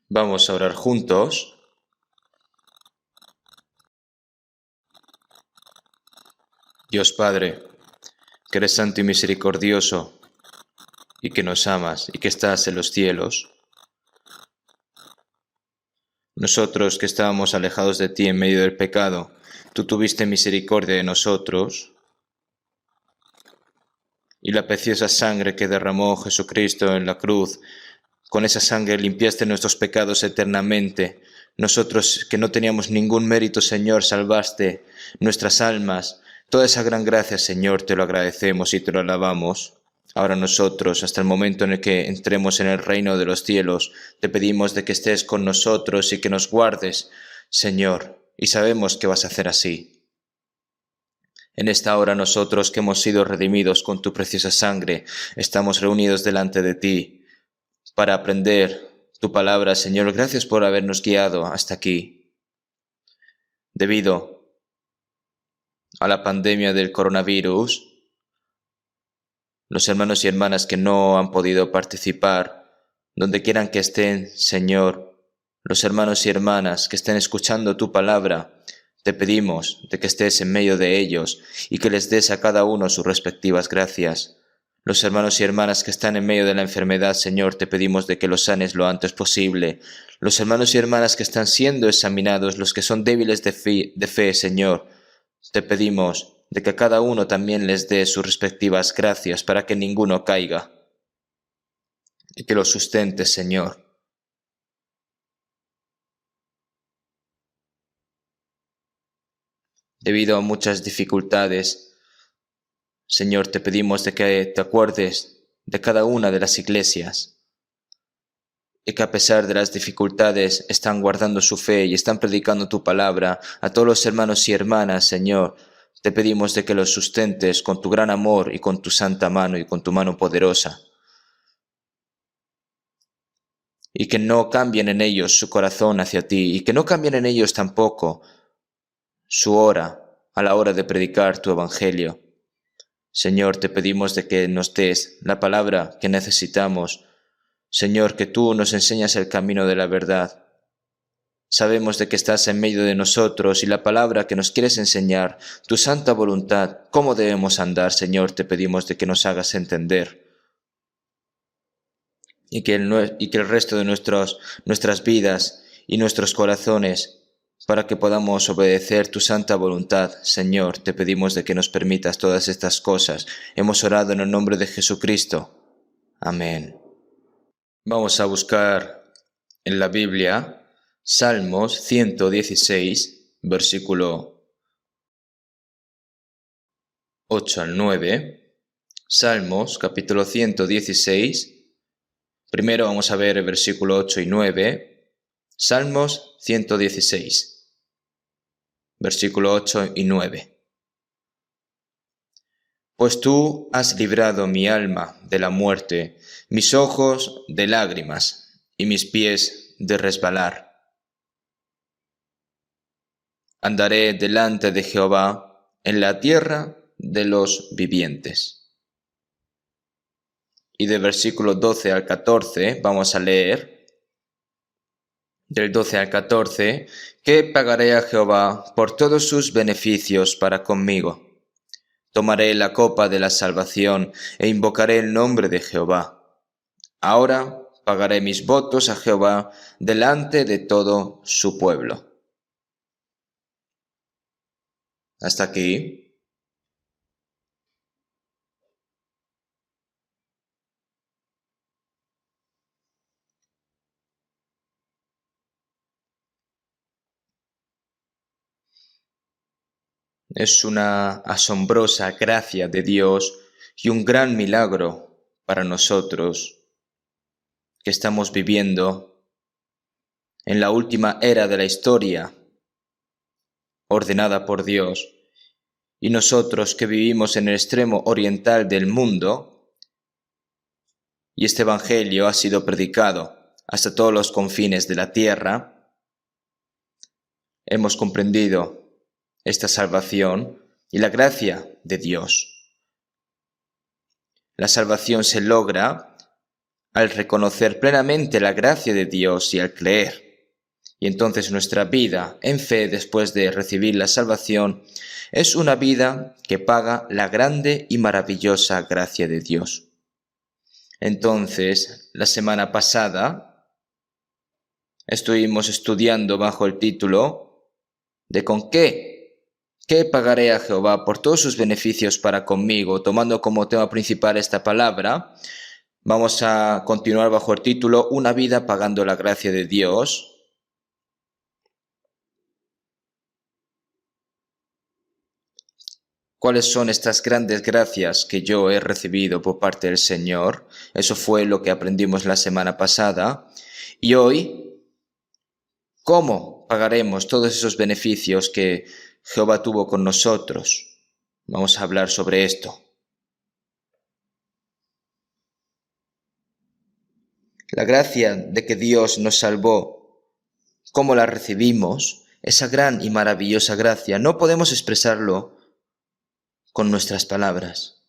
Vamos a orar juntos. Dios Padre, que eres santo y misericordioso, y que nos amas, y que estás en los cielos. Nosotros que estábamos alejados de ti en medio del pecado, tú tuviste misericordia de nosotros, y la preciosa sangre que derramó Jesucristo en la cruz, con esa sangre limpiaste nuestros pecados eternamente. Nosotros que no teníamos ningún mérito, Señor, salvaste nuestras almas. Toda esa gran gracia, Señor, te lo agradecemos y te lo alabamos. Ahora nosotros, hasta el momento en el que entremos en el reino de los cielos, te pedimos de que estés con nosotros y que nos guardes, Señor, y sabemos que vas a hacer así. En esta hora nosotros que hemos sido redimidos con tu preciosa sangre, estamos reunidos delante de ti para aprender tu palabra, Señor. Gracias por habernos guiado hasta aquí. Debido a la pandemia del coronavirus, los hermanos y hermanas que no han podido participar, donde quieran que estén, Señor, los hermanos y hermanas que estén escuchando tu palabra, te pedimos de que estés en medio de ellos y que les des a cada uno sus respectivas gracias. Los hermanos y hermanas que están en medio de la enfermedad, Señor, te pedimos de que los sanes lo antes posible. Los hermanos y hermanas que están siendo examinados, los que son débiles de fe, Señor, te pedimos de que a cada uno también les dé sus respectivas gracias para que ninguno caiga y que los sustentes, Señor. Debido a muchas dificultades, Señor, te pedimos de que te acuerdes de cada una de las iglesias y que a pesar de las dificultades están guardando su fe y están predicando tu palabra a todos los hermanos y hermanas, Señor. Te pedimos de que los sustentes con tu gran amor y con tu santa mano y con tu mano poderosa. Y que no cambien en ellos su corazón hacia ti y que no cambien en ellos tampoco su hora a la hora de predicar tu evangelio. Señor, te pedimos de que nos des la palabra que necesitamos. Señor, que tú nos enseñas el camino de la verdad. Sabemos de que estás en medio de nosotros y la palabra que nos quieres enseñar, tu santa voluntad, cómo debemos andar, Señor, te pedimos de que nos hagas entender. Y que el resto de nuestras vidas y nuestros corazones, para que podamos obedecer tu santa voluntad, Señor, te pedimos de que nos permitas todas estas cosas. Hemos orado en el nombre de Jesucristo. Amén. Vamos a buscar en la Biblia Salmos 116, versículo 8 al 9. Salmos, capítulo 116. Primero vamos a ver el versículo 8 y 9. Salmos 116, versículo 8 y 9. Pues tú has librado mi alma de la muerte, mis ojos de lágrimas y mis pies de resbalar. Andaré delante de Jehová en la tierra de los vivientes. Y del versículo 12 al 14 vamos a leer, del 12 al 14, que pagaré a Jehová por todos sus beneficios para conmigo. Tomaré la copa de la salvación e invocaré el nombre de Jehová. Ahora pagaré mis votos a Jehová delante de todo su pueblo. Hasta aquí. Es una asombrosa gracia de Dios y un gran milagro para nosotros que estamos viviendo en la última era de la historia ordenada por Dios, y nosotros que vivimos en el extremo oriental del mundo, y este evangelio ha sido predicado hasta todos los confines de la tierra, hemos comprendido esta salvación y la gracia de Dios. La salvación se logra al reconocer plenamente la gracia de Dios y al creer. Y entonces nuestra vida en fe después de recibir la salvación es una vida que paga la grande y maravillosa gracia de Dios. Entonces, la semana pasada estuvimos estudiando bajo el título de ¿con qué pagaré a Jehová por todos sus beneficios para conmigo? Tomando como tema principal esta palabra, vamos a continuar bajo el título Una vida pagando la gracia de Dios. ¿Cuáles son estas grandes gracias que yo he recibido por parte del Señor? Eso fue lo que aprendimos la semana pasada. Y hoy, ¿cómo pagaremos todos esos beneficios que Jehová tuvo con nosotros? Vamos a hablar sobre esto. La gracia de que Dios nos salvó, ¿cómo la recibimos? Esa gran y maravillosa gracia, no podemos expresarlo con nuestras palabras.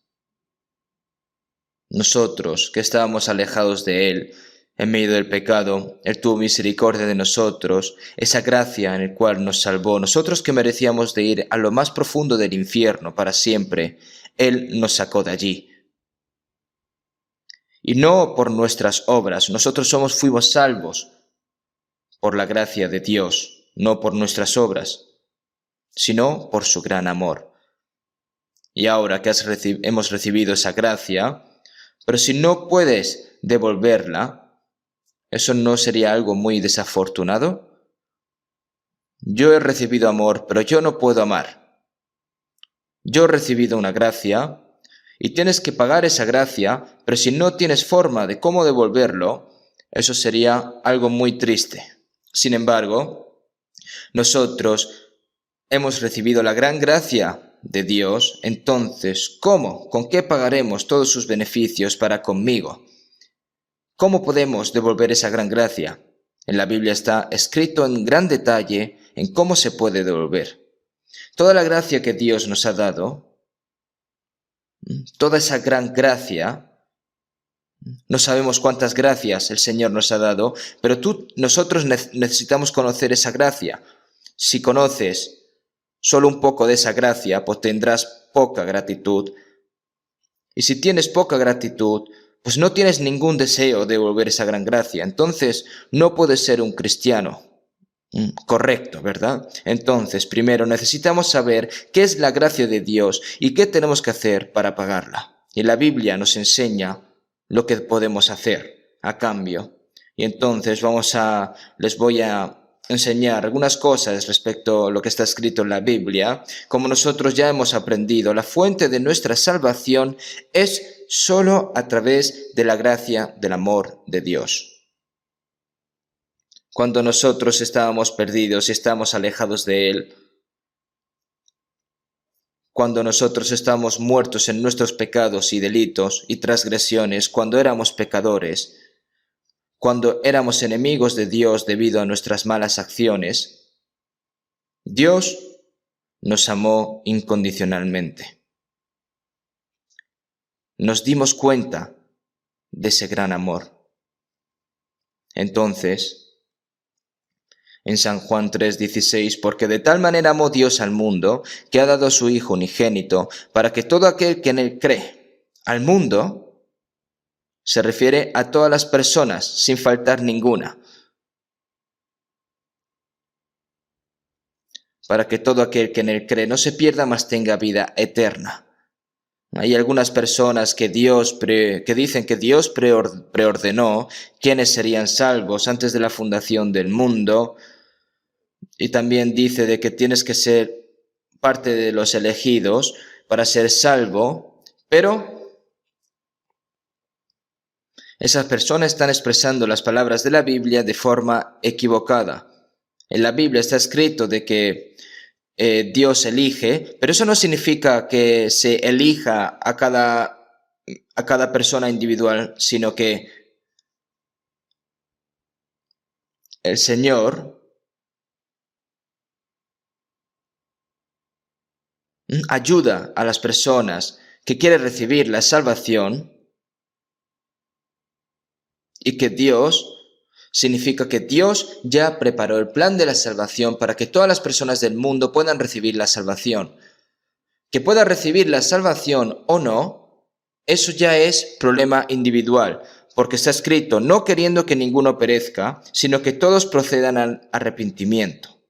Nosotros, que estábamos alejados de Él, en medio del pecado, Él tuvo misericordia de nosotros, esa gracia en la cual nos salvó. Nosotros que merecíamos de ir a lo más profundo del infierno para siempre, Él nos sacó de allí. Y no por nuestras obras, nosotros fuimos salvos por la gracia de Dios, no por nuestras obras, sino por su gran amor. Y ahora que hemos recibido esa gracia, pero si no puedes devolverla, ¿eso no sería algo muy desafortunado? Yo he recibido amor, pero yo no puedo amar. Yo he recibido una gracia y tienes que pagar esa gracia, pero si no tienes forma de cómo devolverlo, eso sería algo muy triste. Sin embargo, nosotros hemos recibido la gran gracia de Dios, entonces, ¿cómo? ¿Con qué pagaremos todos sus beneficios para conmigo? ¿Cómo podemos devolver esa gran gracia? En la Biblia está escrito en gran detalle en cómo se puede devolver. Toda la gracia que Dios nos ha dado, toda esa gran gracia, no sabemos cuántas gracias el Señor nos ha dado, pero nosotros necesitamos conocer esa gracia. Si conoces solo un poco de esa gracia, pues tendrás poca gratitud. Y si tienes poca gratitud, pues no tienes ningún deseo de devolver esa gran gracia. Entonces, no puedes ser un cristiano correcto, ¿verdad? Entonces, primero necesitamos saber qué es la gracia de Dios y qué tenemos que hacer para pagarla. Y la Biblia nos enseña lo que podemos hacer a cambio. Y entonces les voy a enseñar algunas cosas respecto a lo que está escrito en la Biblia. Como nosotros ya hemos aprendido, la fuente de nuestra salvación es solo a través de la gracia del amor de Dios. Cuando nosotros estábamos perdidos y estábamos alejados de Él, cuando nosotros estábamos muertos en nuestros pecados y delitos y transgresiones, cuando éramos pecadores, cuando éramos enemigos de Dios debido a nuestras malas acciones, Dios nos amó incondicionalmente. Nos dimos cuenta de ese gran amor. Entonces, en San Juan 3:16, porque de tal manera amó Dios al mundo, que ha dado a su Hijo unigénito, para que todo aquel que en Él cree, al mundo, se refiere a todas las personas, sin faltar ninguna. Para que todo aquel que en Él cree no se pierda, mas tenga vida eterna. Hay algunas personas que dicen que Dios preordenó quiénes serían salvos antes de la fundación del mundo, y también dice de que tienes que ser parte de los elegidos para ser salvo, pero esas personas están expresando las palabras de la Biblia de forma equivocada. En la Biblia está escrito de que Dios elige, pero eso no significa que se elija a cada persona individual, sino que el Señor ayuda a las personas que quieren recibir la salvación y que Dios significa que Dios ya preparó el plan de la salvación para que todas las personas del mundo puedan recibir la salvación. Que pueda recibir la salvación o no, eso ya es problema individual, porque está escrito, no queriendo que ninguno perezca, sino que todos procedan al arrepentimiento.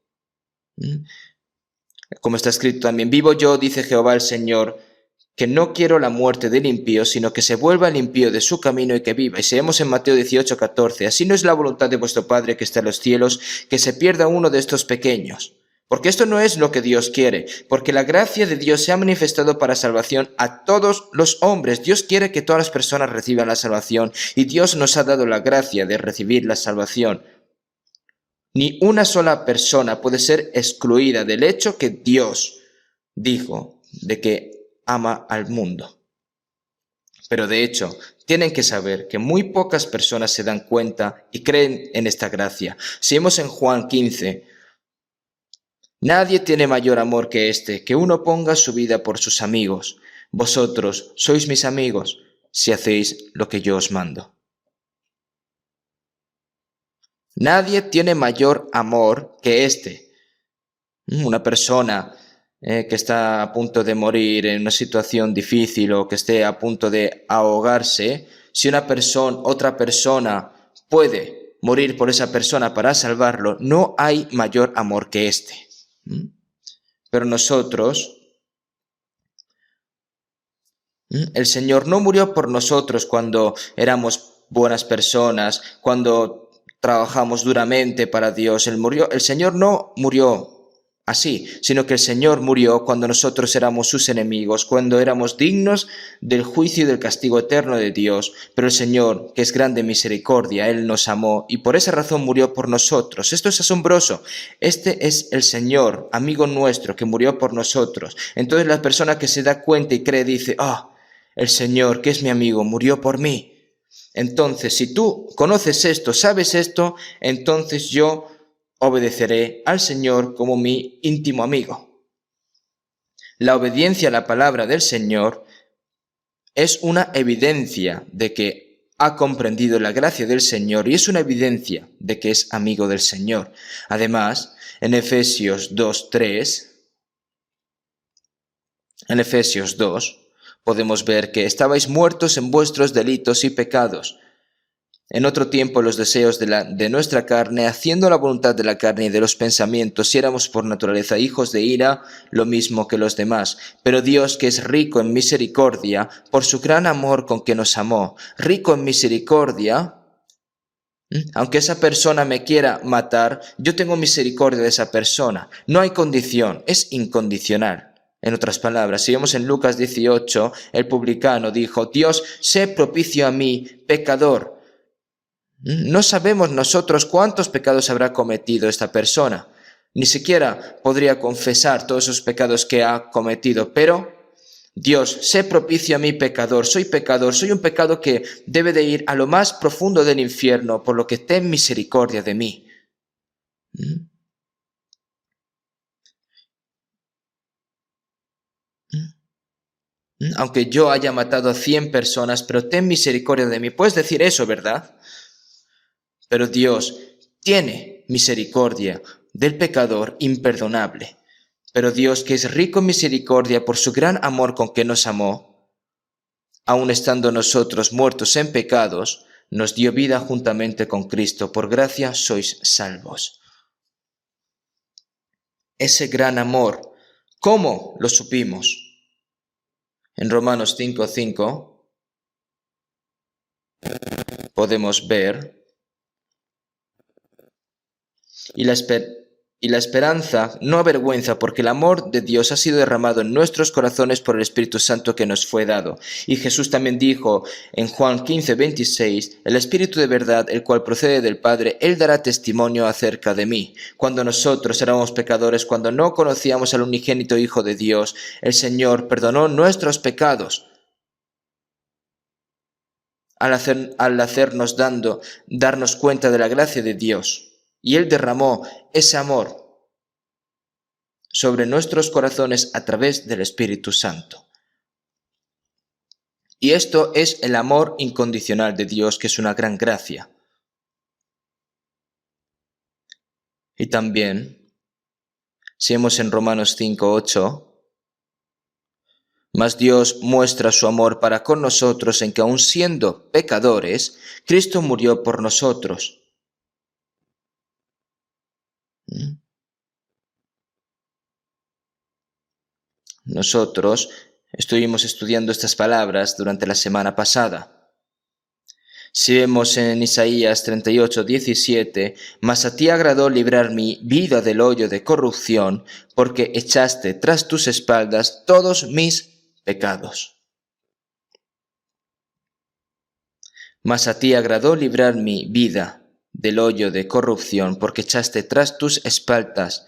Como está escrito también, vivo yo, dice Jehová el Señor, que no quiero la muerte del impío, sino que se vuelva el impío de su camino y que viva. Y leemos en Mateo 18:14, así no es la voluntad de vuestro Padre que está en los cielos, que se pierda uno de estos pequeños. Porque esto no es lo que Dios quiere, porque la gracia de Dios se ha manifestado para salvación a todos los hombres. Dios quiere que todas las personas reciban la salvación, y Dios nos ha dado la gracia de recibir la salvación. Ni una sola persona puede ser excluida del hecho que Dios dijo de que ama al mundo. Pero de hecho, tienen que saber que muy pocas personas se dan cuenta y creen en esta gracia. Si vemos en Juan 15, nadie tiene mayor amor que este, que uno ponga su vida por sus amigos. Vosotros sois mis amigos si hacéis lo que yo os mando. Nadie tiene mayor amor que este. Una persona que está a punto de morir en una situación difícil o que esté a punto de ahogarse, si otra persona puede morir por esa persona para salvarlo, no hay mayor amor que este. Pero nosotros, el Señor no murió por nosotros cuando éramos buenas personas, cuando trabajamos duramente para Dios. El Señor no murió así, sino que el Señor murió cuando nosotros éramos sus enemigos, cuando éramos dignos del juicio y del castigo eterno de Dios. Pero el Señor, que es grande en misericordia, Él nos amó y por esa razón murió por nosotros. Esto es asombroso. Este es el Señor, amigo nuestro, que murió por nosotros. Entonces la persona que se da cuenta y cree dice, el Señor, que es mi amigo, murió por mí. Entonces, si tú conoces esto, sabes esto, entonces yo obedeceré al Señor como mi íntimo amigo. La obediencia a la palabra del Señor es una evidencia de que ha comprendido la gracia del Señor y es una evidencia de que es amigo del Señor. Además, en Efesios 2:3, en Efesios 2, podemos ver que estabais muertos en vuestros delitos y pecados. En otro tiempo los deseos de nuestra carne, haciendo la voluntad de la carne y de los pensamientos, si éramos por naturaleza hijos de ira, lo mismo que los demás. Pero Dios, que es rico en misericordia, por su gran amor con que nos amó, rico en misericordia, aunque esa persona me quiera matar, yo tengo misericordia de esa persona. No hay condición, es incondicional. En otras palabras, si vemos en Lucas 18, el publicano dijo, Dios, sé propicio a mí, pecador. No sabemos nosotros cuántos pecados habrá cometido esta persona. Ni siquiera podría confesar todos esos pecados que ha cometido, pero Dios, sé propicio a mí pecador, soy un pecado que debe de ir a lo más profundo del infierno, por lo que ten misericordia de mí. Aunque yo haya matado a 100 personas, pero ten misericordia de mí. Puedes decir eso, ¿verdad? Pero Dios tiene misericordia del pecador imperdonable. Pero Dios, que es rico en misericordia por su gran amor con que nos amó, aun estando nosotros muertos en pecados, nos dio vida juntamente con Cristo. Por gracia sois salvos. Ese gran amor, ¿cómo lo supimos? En Romanos 5:5 podemos ver y la esperanza no avergüenza, porque el amor de Dios ha sido derramado en nuestros corazones por el Espíritu Santo que nos fue dado. Y Jesús también dijo en Juan 15:26, el Espíritu de verdad, el cual procede del Padre, Él dará testimonio acerca de mí. Cuando nosotros éramos pecadores, cuando no conocíamos al unigénito Hijo de Dios, el Señor perdonó nuestros pecados al hacernos darnos cuenta de la gracia de Dios. Y Él derramó ese amor sobre nuestros corazones a través del Espíritu Santo. Y esto es el amor incondicional de Dios, que es una gran gracia. Y también, si vemos en Romanos 5:8, mas Dios muestra su amor para con nosotros en que aun siendo pecadores, Cristo murió por nosotros. Nosotros estuvimos estudiando estas palabras durante la semana pasada. Si vemos en Isaías 38:17, mas a ti agradó librar mi vida del hoyo de corrupción, porque echaste tras tus espaldas todos mis pecados. Mas a ti agradó librar mi vida del hoyo de corrupción, porque echaste tras tus espaldas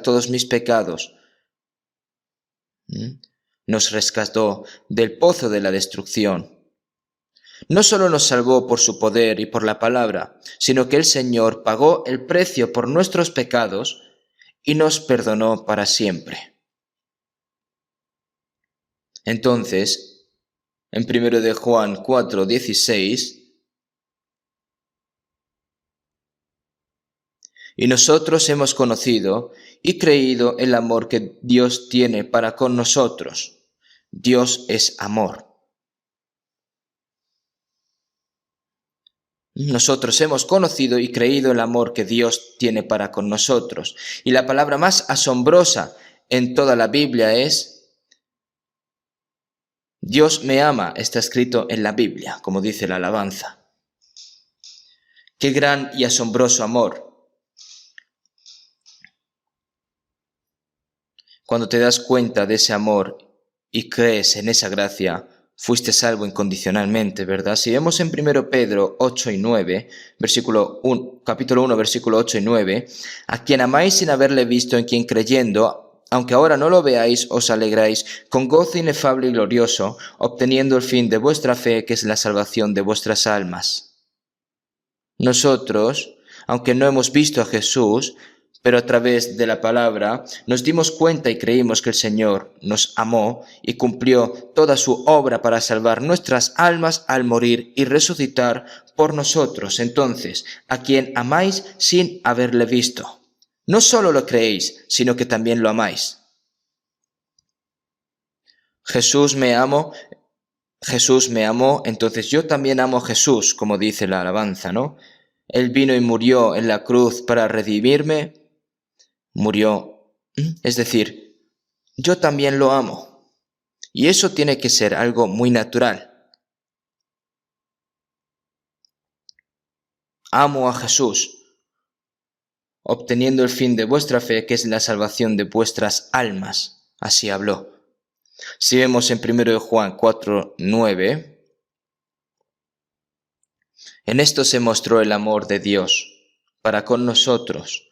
todos mis pecados. Nos rescató del pozo de la destrucción. No solo nos salvó por su poder y por la palabra, sino que el Señor pagó el precio por nuestros pecados y nos perdonó para siempre. Entonces, en 1 de Juan 4:16, y nosotros hemos conocido y creído el amor que Dios tiene para con nosotros. Dios es amor. Nosotros hemos conocido y creído el amor que Dios tiene para con nosotros. Y la palabra más asombrosa en toda la Biblia es: Dios me ama, está escrito en la Biblia, como dice la alabanza. ¡Qué gran y asombroso amor! Cuando te das cuenta de ese amor y crees en esa gracia, fuiste salvo incondicionalmente, ¿verdad? Si vemos en 1 Pedro 8 y 9, capítulo 1, versículo 8 y 9, a quien amáis sin haberle visto, en quien creyendo, aunque ahora no lo veáis, os alegráis con gozo inefable y glorioso, obteniendo el fin de vuestra fe, que es la salvación de vuestras almas. Nosotros, aunque no hemos visto a Jesús, pero a través de la palabra nos dimos cuenta y creímos que el Señor nos amó y cumplió toda su obra para salvar nuestras almas al morir y resucitar por nosotros. Entonces, a quien amáis sin haberle visto, no solo lo creéis, sino que también lo amáis. Jesús me amó, entonces yo también amo a Jesús, como dice la alabanza, ¿no? Él vino y murió en la cruz para redimirme. Murió. Es decir, yo también lo amo. Y eso tiene que ser algo muy natural. Amo a Jesús, obteniendo el fin de vuestra fe, que es la salvación de vuestras almas. Así habló. Si vemos en 1 de Juan 4:9, en esto se mostró el amor de Dios para con nosotros,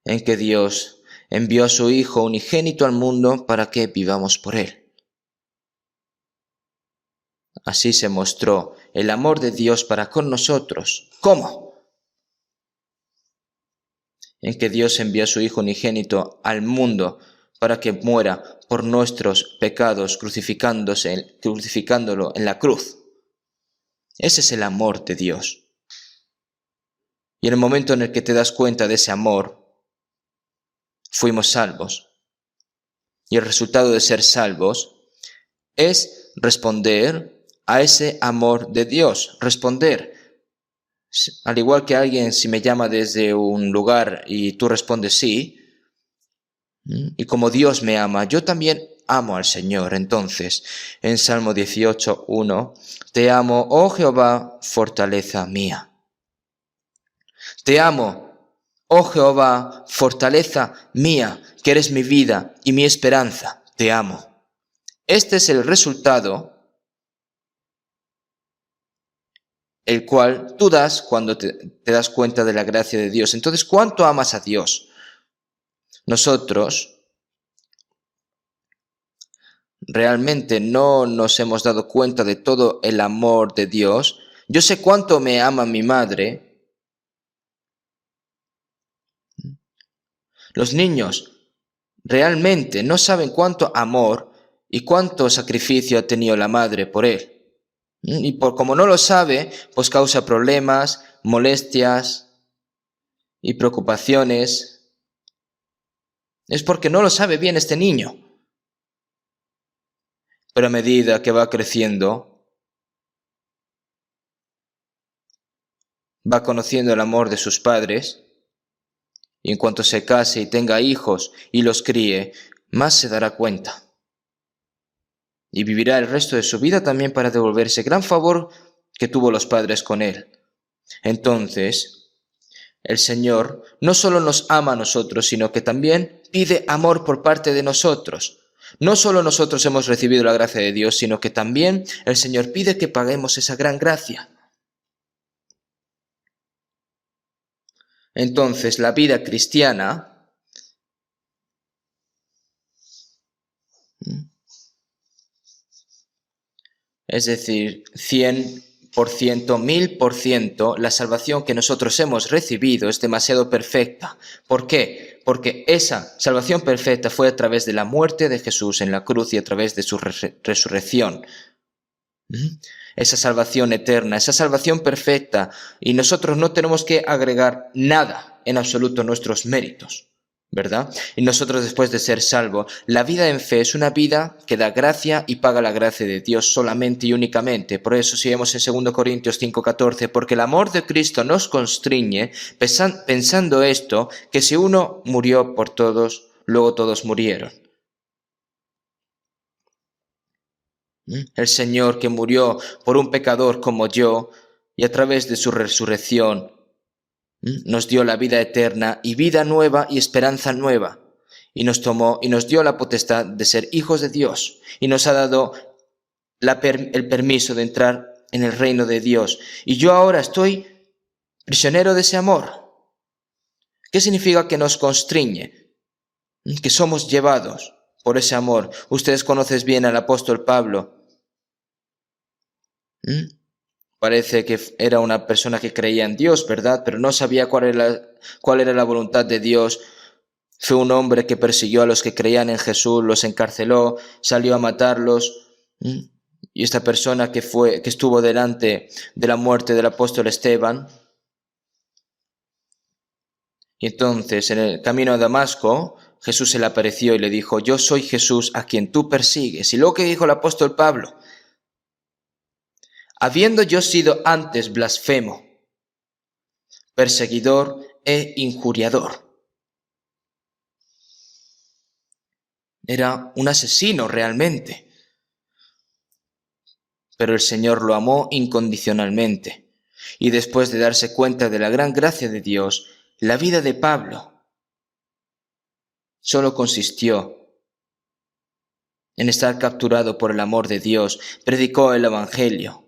en que Dios envió a su Hijo unigénito al mundo para que vivamos por Él. Así se mostró el amor de Dios para con nosotros. ¿Cómo? En que Dios envió a su Hijo unigénito al mundo para que muera por nuestros pecados, crucificándolo en la cruz. Ese es el amor de Dios. Y en el momento en el que te das cuenta de ese amor, fuimos salvos. Y el resultado de ser salvos es responder a ese amor de Dios. Responder. Al igual que alguien, si me llama desde un lugar y tú respondes sí, y como Dios me ama, yo también amo al Señor. Entonces, en Salmo 18:1, te amo, oh Jehová, fortaleza mía. Te amo, oh Jehová, fortaleza mía, que eres mi vida y mi esperanza. Te amo. Este es el resultado el cual tú das cuando te das cuenta de la gracia de Dios. Entonces, ¿cuánto amas a Dios? Nosotros realmente no nos hemos dado cuenta de todo el amor de Dios. Yo sé cuánto me ama mi madre. Los niños realmente no saben cuánto amor ¿Y cuánto sacrificio ha tenido la madre por él? Y como no lo sabe, pues causa problemas, molestias y preocupaciones. Es porque no lo sabe bien este niño. Pero a medida que va creciendo, va conociendo el amor de sus padres, y en cuanto se case y tenga hijos y los críe, más se dará cuenta. Y vivirá el resto de su vida también para devolver ese gran favor que tuvo los padres con él. Entonces, el Señor no solo nos ama a nosotros, sino que también pide amor por parte de nosotros. No solo nosotros hemos recibido la gracia de Dios, sino que también el Señor pide que paguemos esa gran gracia. Entonces, la vida cristiana es decir, 100%, 1000%, la salvación que nosotros hemos recibido es demasiado perfecta. ¿Por qué? Porque esa salvación perfecta fue a través de la muerte de Jesús en la cruz y a través de su resurrección. Esa salvación eterna, esa salvación perfecta, y nosotros no tenemos que agregar nada en absoluto a nuestros méritos, ¿verdad? Y nosotros, después de ser salvos, la vida en fe es una vida que da gracia y paga la gracia de Dios solamente y únicamente. Por eso si vemos en 2 Corintios 5:14, porque el amor de Cristo nos constriñe, pensando esto, que si uno murió por todos, luego todos murieron. El Señor que murió por un pecador como yo, y a través de su resurrección nos dio la vida eterna y vida nueva y esperanza nueva, y nos tomó y nos dio la potestad de ser hijos de Dios, y nos ha dado el permiso de entrar en el reino de Dios. Y yo ahora estoy prisionero de ese amor. ¿Qué significa que nos constriñe? Que somos llevados por ese amor. Ustedes conocen bien al apóstol Pablo. Parece que era una persona que creía en Dios, ¿verdad? Pero no sabía cuál era la voluntad de Dios. Fue un hombre que persiguió a los que creían en Jesús, los encarceló, salió a matarlos. Y esta persona que estuvo delante de la muerte del apóstol Esteban. Y entonces, en el camino a Damasco, Jesús se le apareció y le dijo: yo soy Jesús a quien tú persigues. Y luego que dijo el apóstol Pablo: habiendo yo sido antes blasfemo, perseguidor e injuriador. Era un asesino realmente. Pero el Señor lo amó incondicionalmente. Y después de darse cuenta de la gran gracia de Dios, la vida de Pablo solo consistió en estar capturado por el amor de Dios. Predicó el Evangelio.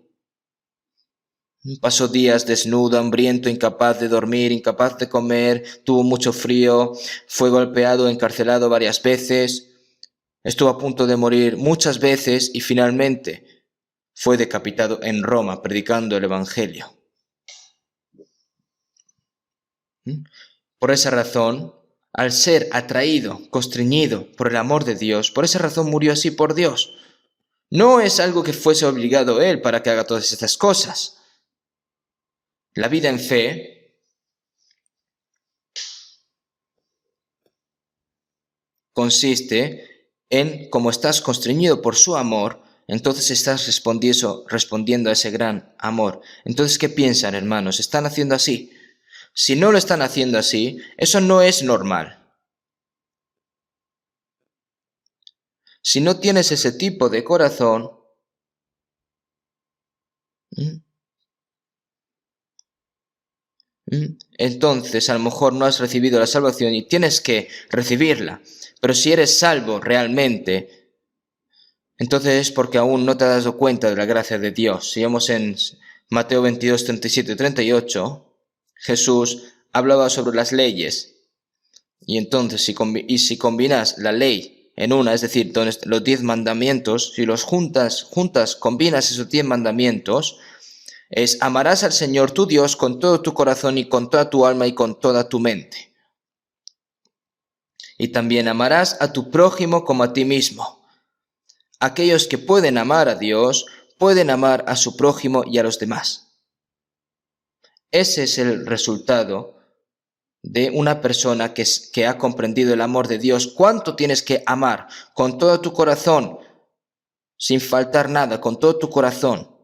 Pasó días desnudo, hambriento, incapaz de dormir, incapaz de comer, tuvo mucho frío, fue golpeado, encarcelado varias veces, estuvo a punto de morir muchas veces y finalmente fue decapitado en Roma predicando el Evangelio. Por esa razón, al ser atraído, constreñido por el amor de Dios, por esa razón murió así por Dios. No es algo que fuese obligado él para que haga todas estas cosas. La vida en fe consiste en, como estás constreñido por su amor, entonces estás respondiendo a ese gran amor. Entonces, ¿qué piensan, hermanos? ¿Están haciendo así? Si no lo están haciendo así, eso no es normal. Si no tienes ese tipo de corazón, entonces a lo mejor no has recibido la salvación y tienes que recibirla. Pero si eres salvo realmente, entonces es porque aún no te has dado cuenta de la gracia de Dios. Si vemos en Mateo 22, 37 y 38, Jesús hablaba sobre las leyes. Y entonces si combinas la ley en una, es decir, los 10 mandamientos, si los juntas, combinas esos 10 mandamientos, es: amarás al Señor tu Dios con todo tu corazón y con toda tu alma y con toda tu mente. Y también amarás a tu prójimo como a ti mismo. Aquellos que pueden amar a Dios, pueden amar a su prójimo y a los demás. Ese es el resultado de una persona que ha comprendido el amor de Dios. ¿Cuánto tienes que amar? Con todo tu corazón, sin faltar nada, con todo tu corazón.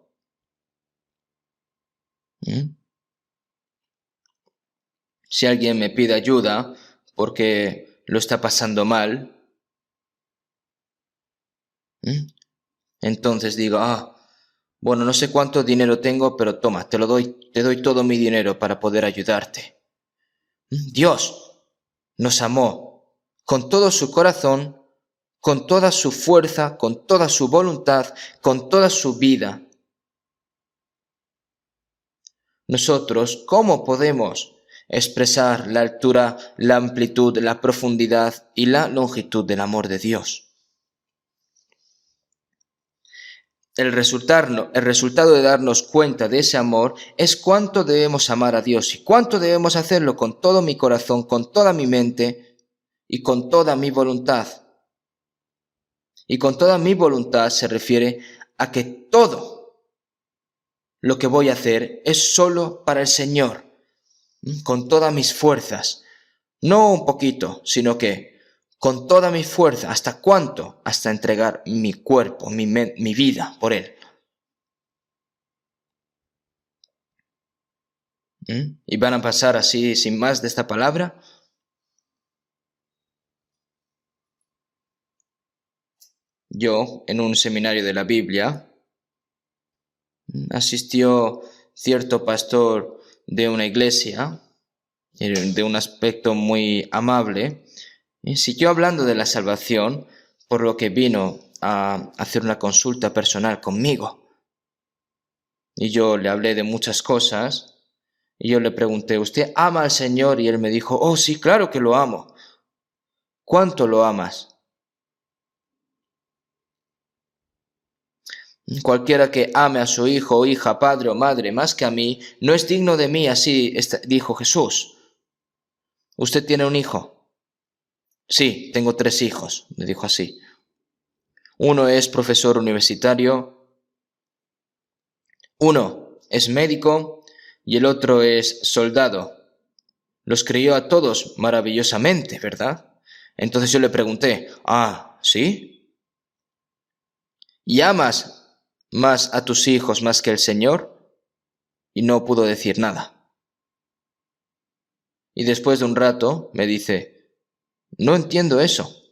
Si alguien me pide ayuda porque lo está pasando mal, entonces digo, bueno, no sé cuánto dinero tengo, pero toma, te doy todo mi dinero para poder ayudarte. Dios nos amó con todo su corazón, con toda su fuerza, con toda su voluntad, con toda su vida. Nosotros, ¿cómo podemos expresar la altura, la amplitud, la profundidad y la longitud del amor de Dios? El resultado de darnos cuenta de ese amor es cuánto debemos amar a Dios y cuánto debemos hacerlo con todo mi corazón, con toda mi mente y con toda mi voluntad. Y con toda mi voluntad se refiere a que todo lo que voy a hacer es solo para el Señor, con todas mis fuerzas, no un poquito, sino que con toda mi fuerza. ¿Hasta cuánto? Hasta entregar mi cuerpo, mi vida por Él. Y van a pasar así, sin más de esta palabra. Yo, en un seminario de la Biblia, asistió cierto pastor de una iglesia, de un aspecto muy amable, y siguió hablando de la salvación, por lo que vino a hacer una consulta personal conmigo. Y yo le hablé de muchas cosas, y yo le pregunté, ¿usted ama al Señor? Y él me dijo, oh sí, claro que lo amo. ¿Cuánto lo amas? Cualquiera que ame a su hijo o hija, padre o madre más que a mí, no es digno de mí, así dijo Jesús. ¿Usted tiene un hijo? Sí, tengo 3 hijos, me dijo así. Uno es profesor universitario, uno es médico y el otro es soldado. Los crió a todos maravillosamente, ¿verdad? Entonces yo le pregunté, ¿sí? ¿Y amas más a tus hijos más que el Señor? Y no pudo decir nada. Y después de un rato me dice, no entiendo eso.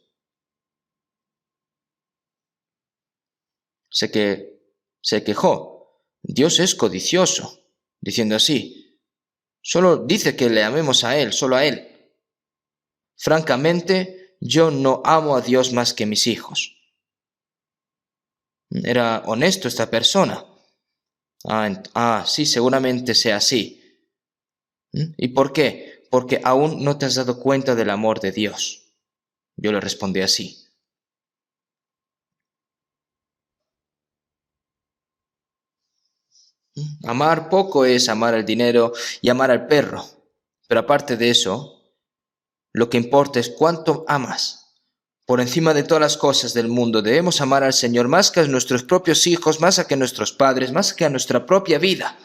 Se quejó. Dios es codicioso, diciendo así. Solo dice que le amemos a Él, solo a Él. Francamente, yo no amo a Dios más que mis hijos. Era honesto esta persona. Sí, seguramente sea así. ¿Y por qué? Porque aún no te has dado cuenta del amor de Dios. Yo le respondí así. Amar poco es amar el dinero y amar al perro. Pero aparte de eso, lo que importa es cuánto amas. Por encima de todas las cosas del mundo, debemos amar al Señor más que a nuestros propios hijos, más que a nuestros padres, más que a nuestra propia vida.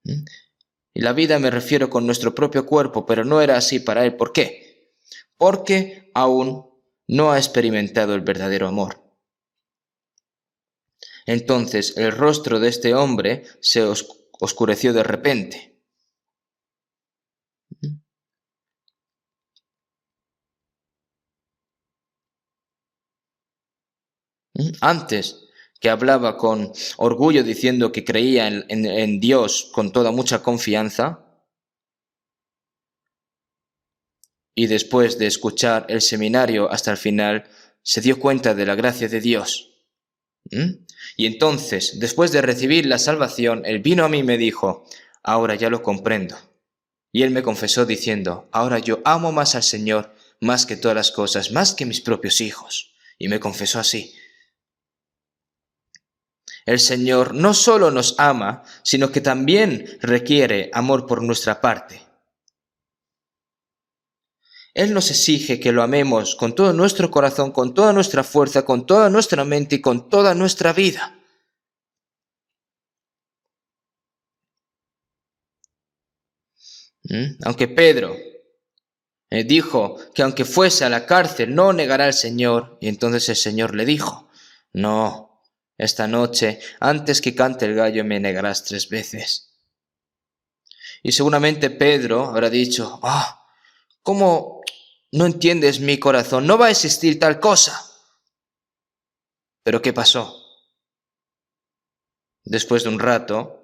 Y la vida me refiero con nuestro propio cuerpo, pero no era así para Él. ¿Por qué? Porque aún no ha experimentado el verdadero amor. Entonces el rostro de este hombre se oscureció de repente. Antes, que hablaba con orgullo diciendo que creía en Dios con toda mucha confianza, y después de escuchar el seminario hasta el final, se dio cuenta de la gracia de Dios. Y entonces, después de recibir la salvación, él vino a mí y me dijo, ahora ya lo comprendo. Y él me confesó diciendo, ahora yo amo más al Señor, más que todas las cosas, más que mis propios hijos. Y me confesó así. El Señor no solo nos ama, sino que también requiere amor por nuestra parte. Él nos exige que lo amemos con todo nuestro corazón, con toda nuestra fuerza, con toda nuestra mente y con toda nuestra vida. Aunque Pedro dijo que aunque fuese a la cárcel no negará al Señor, y entonces el Señor le dijo, no, esta noche antes que cante el gallo me negarás 3 veces. Y seguramente Pedro habrá dicho, ¿cómo no entiendes mi corazón? No va a existir tal cosa. Pero ¿qué pasó? Después de un rato,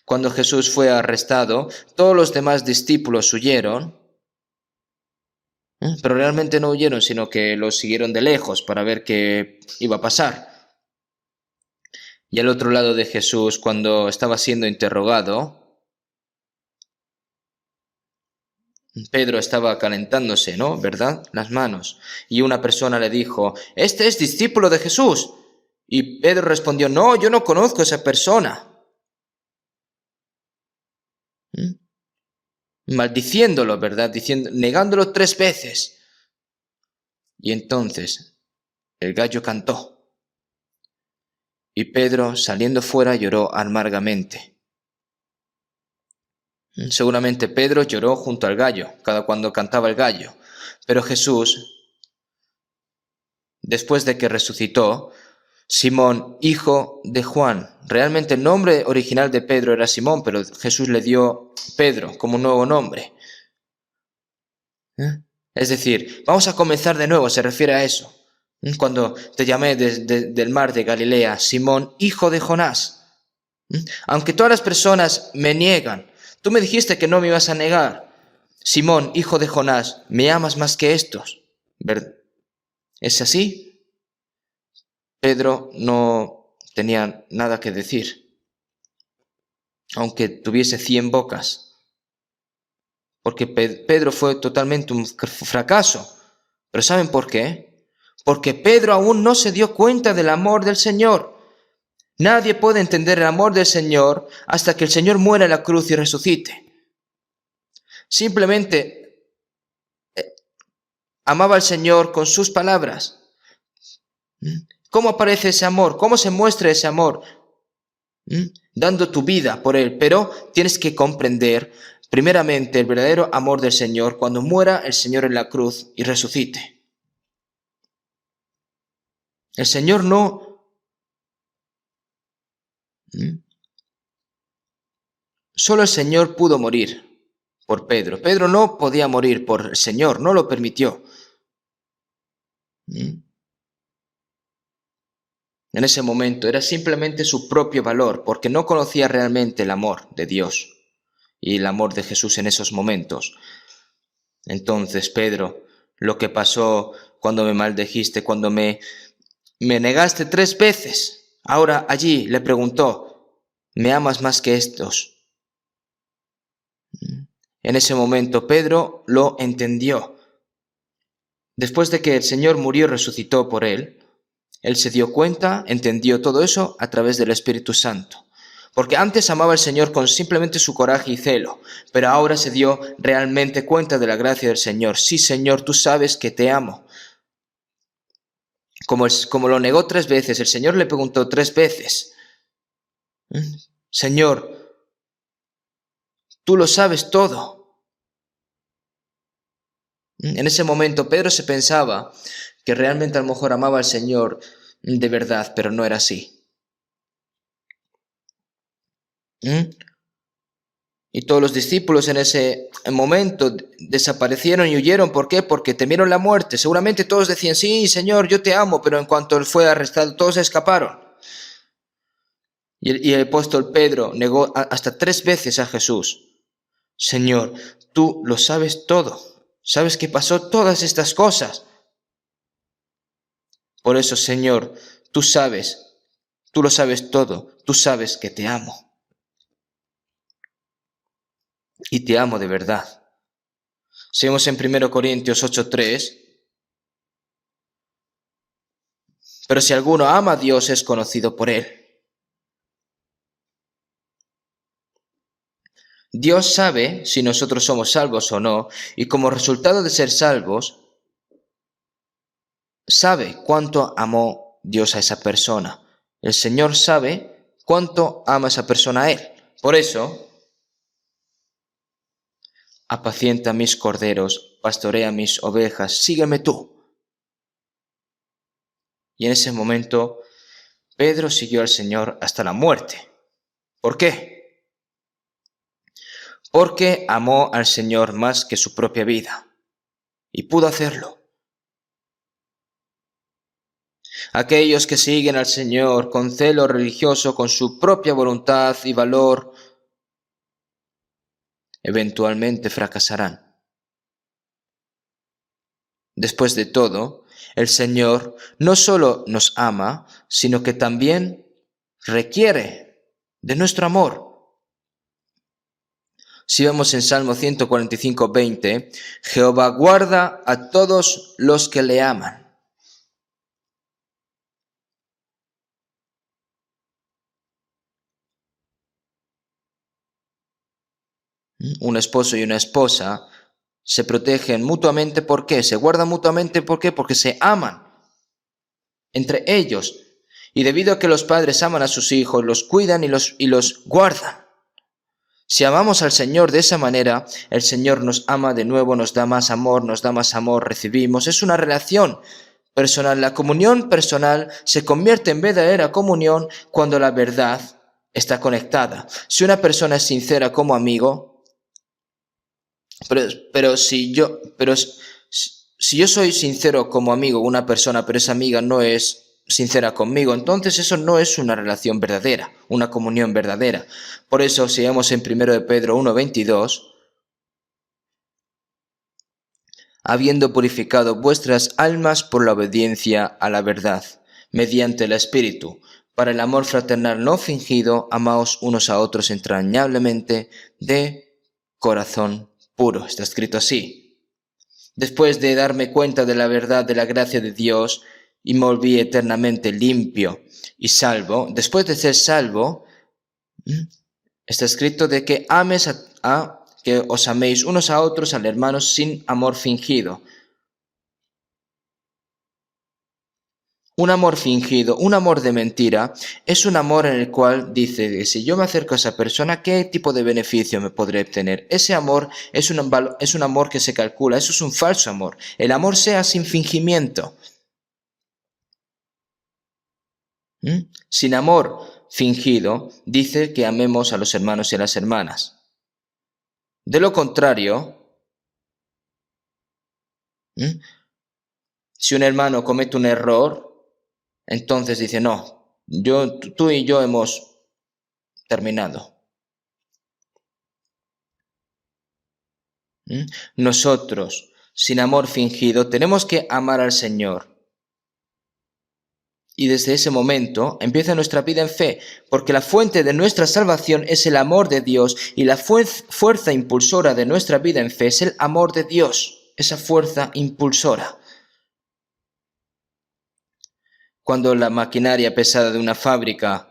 cuando Jesús fue arrestado, todos los demás discípulos huyeron, pero realmente no huyeron, sino que los siguieron de lejos para ver qué iba a pasar. Y al otro lado de Jesús, cuando estaba siendo interrogado, Pedro estaba calentándose, ¿no? ¿Verdad? Las manos. Y una persona le dijo, «Este es discípulo de Jesús». Y Pedro respondió, «No, yo no conozco a esa persona». Maldiciéndolo, ¿verdad? Negándolo 3 veces. Y entonces el gallo cantó. Y Pedro, saliendo fuera, lloró amargamente. Seguramente Pedro lloró junto al gallo, cuando cantaba el gallo. Pero Jesús, después de que resucitó, Simón, hijo de Juan. Realmente el nombre original de Pedro era Simón, pero Jesús le dio Pedro como un nuevo nombre. Es decir, vamos a comenzar de nuevo, se refiere a eso. Cuando te llamé del mar de Galilea, Simón, hijo de Jonás. Aunque todas las personas me niegan, tú me dijiste que no me ibas a negar. Simón, hijo de Jonás, ¿me amas más que estos? ¿Es así? Pedro no tenía nada que decir, aunque tuviese 100 bocas, porque Pedro fue totalmente un fracaso. ¿Pero saben por qué? Porque Pedro aún no se dio cuenta del amor del Señor. Nadie puede entender el amor del Señor hasta que el Señor muera en la cruz y resucite. Simplemente amaba al Señor con sus palabras. ¿Cómo aparece ese amor? ¿Cómo se muestra ese amor? Dando tu vida por Él, pero tienes que comprender primeramente el verdadero amor del Señor cuando muera el Señor en la cruz y resucite. El Señor no... Solo el Señor pudo morir por Pedro. Pedro no podía morir por el Señor, no lo permitió. En ese momento era simplemente su propio valor, porque no conocía realmente el amor de Dios y el amor de Jesús en esos momentos. Entonces, Pedro, lo que pasó cuando me maldijiste, cuando me negaste 3 veces, ahora allí le preguntó, ¿me amas más que estos? En ese momento Pedro lo entendió. Después de que el Señor murió y resucitó por él se dio cuenta, entendió todo eso a través del Espíritu Santo. Porque antes amaba al Señor con simplemente su coraje y celo, pero ahora se dio realmente cuenta de la gracia del Señor. Sí, Señor, tú sabes que te amo. Como lo negó 3 veces, el Señor le preguntó 3 veces, Señor, tú lo sabes todo. En ese momento Pedro se pensaba que realmente a lo mejor amaba al Señor de verdad, pero no era así. Y todos los discípulos en ese momento desaparecieron y huyeron. ¿Por qué? Porque temieron la muerte. Seguramente todos decían, sí, Señor, yo te amo, pero en cuanto él fue arrestado, todos escaparon. Y el apóstol Pedro negó hasta 3 veces a Jesús. Señor, tú lo sabes todo. Sabes que pasó todas estas cosas. Por eso, Señor, tú lo sabes todo. Tú sabes que te amo. Y te amo de verdad. Seguimos en 1 Corintios 8:3. Pero si alguno ama a Dios, es conocido por Él. Dios sabe si nosotros somos salvos o no, y como resultado de ser salvos, sabe cuánto amó Dios a esa persona. El Señor sabe cuánto ama a esa persona a Él. Por eso, apacienta mis corderos, pastorea mis ovejas, sígueme tú. Y en ese momento, Pedro siguió al Señor hasta la muerte. ¿Por qué? Porque amó al Señor más que su propia vida. Y pudo hacerlo. Aquellos que siguen al Señor con celo religioso, con su propia voluntad y valor, eventualmente fracasarán. Después de todo, el Señor no solo nos ama, sino que también requiere de nuestro amor. Si vemos en Salmo 145, 20, Jehová guarda a todos los que le aman. Un esposo y una esposa se protegen mutuamente. ¿Por qué? Se guardan mutuamente. ¿Por qué? Porque se aman entre ellos. Y debido a que los padres aman a sus hijos, los cuidan y los guardan. Si amamos al Señor de esa manera, el Señor nos ama de nuevo, nos da más amor, recibimos. Es una relación personal. La comunión personal se convierte en verdadera comunión cuando la verdad está conectada. Si una persona es sincera como amigo, pero si yo soy sincero como amigo con una persona, pero esa amiga no es sincera conmigo, entonces eso no es una relación verdadera, una comunión verdadera. Por eso, si vemos en 1 de Pedro 1:22, habiendo purificado vuestras almas por la obediencia a la verdad, mediante el Espíritu, para el amor fraternal no fingido, amaos unos a otros entrañablemente de corazón puro. Está escrito así. Después de darme cuenta de la verdad de la gracia de Dios y me volví eternamente limpio y salvo, después de ser salvo, está escrito de que que os améis unos a otros, al hermano, sin amor fingido. Un amor fingido, un amor de mentira, es un amor en el cual dice que si yo me acerco a esa persona, ¿qué tipo de beneficio me podré obtener? Ese amor es un amor que se calcula, eso es un falso amor. El amor sea sin fingimiento. Sin amor fingido, dice que amemos a los hermanos y a las hermanas. De lo contrario, si un hermano comete un error, entonces dice, no, tú y yo hemos terminado. Nosotros, sin amor fingido, tenemos que amar al Señor. Y desde ese momento empieza nuestra vida en fe, porque la fuente de nuestra salvación es el amor de Dios y la fuerza impulsora de nuestra vida en fe es el amor de Dios, esa fuerza impulsora. Cuando la maquinaria pesada de una fábrica,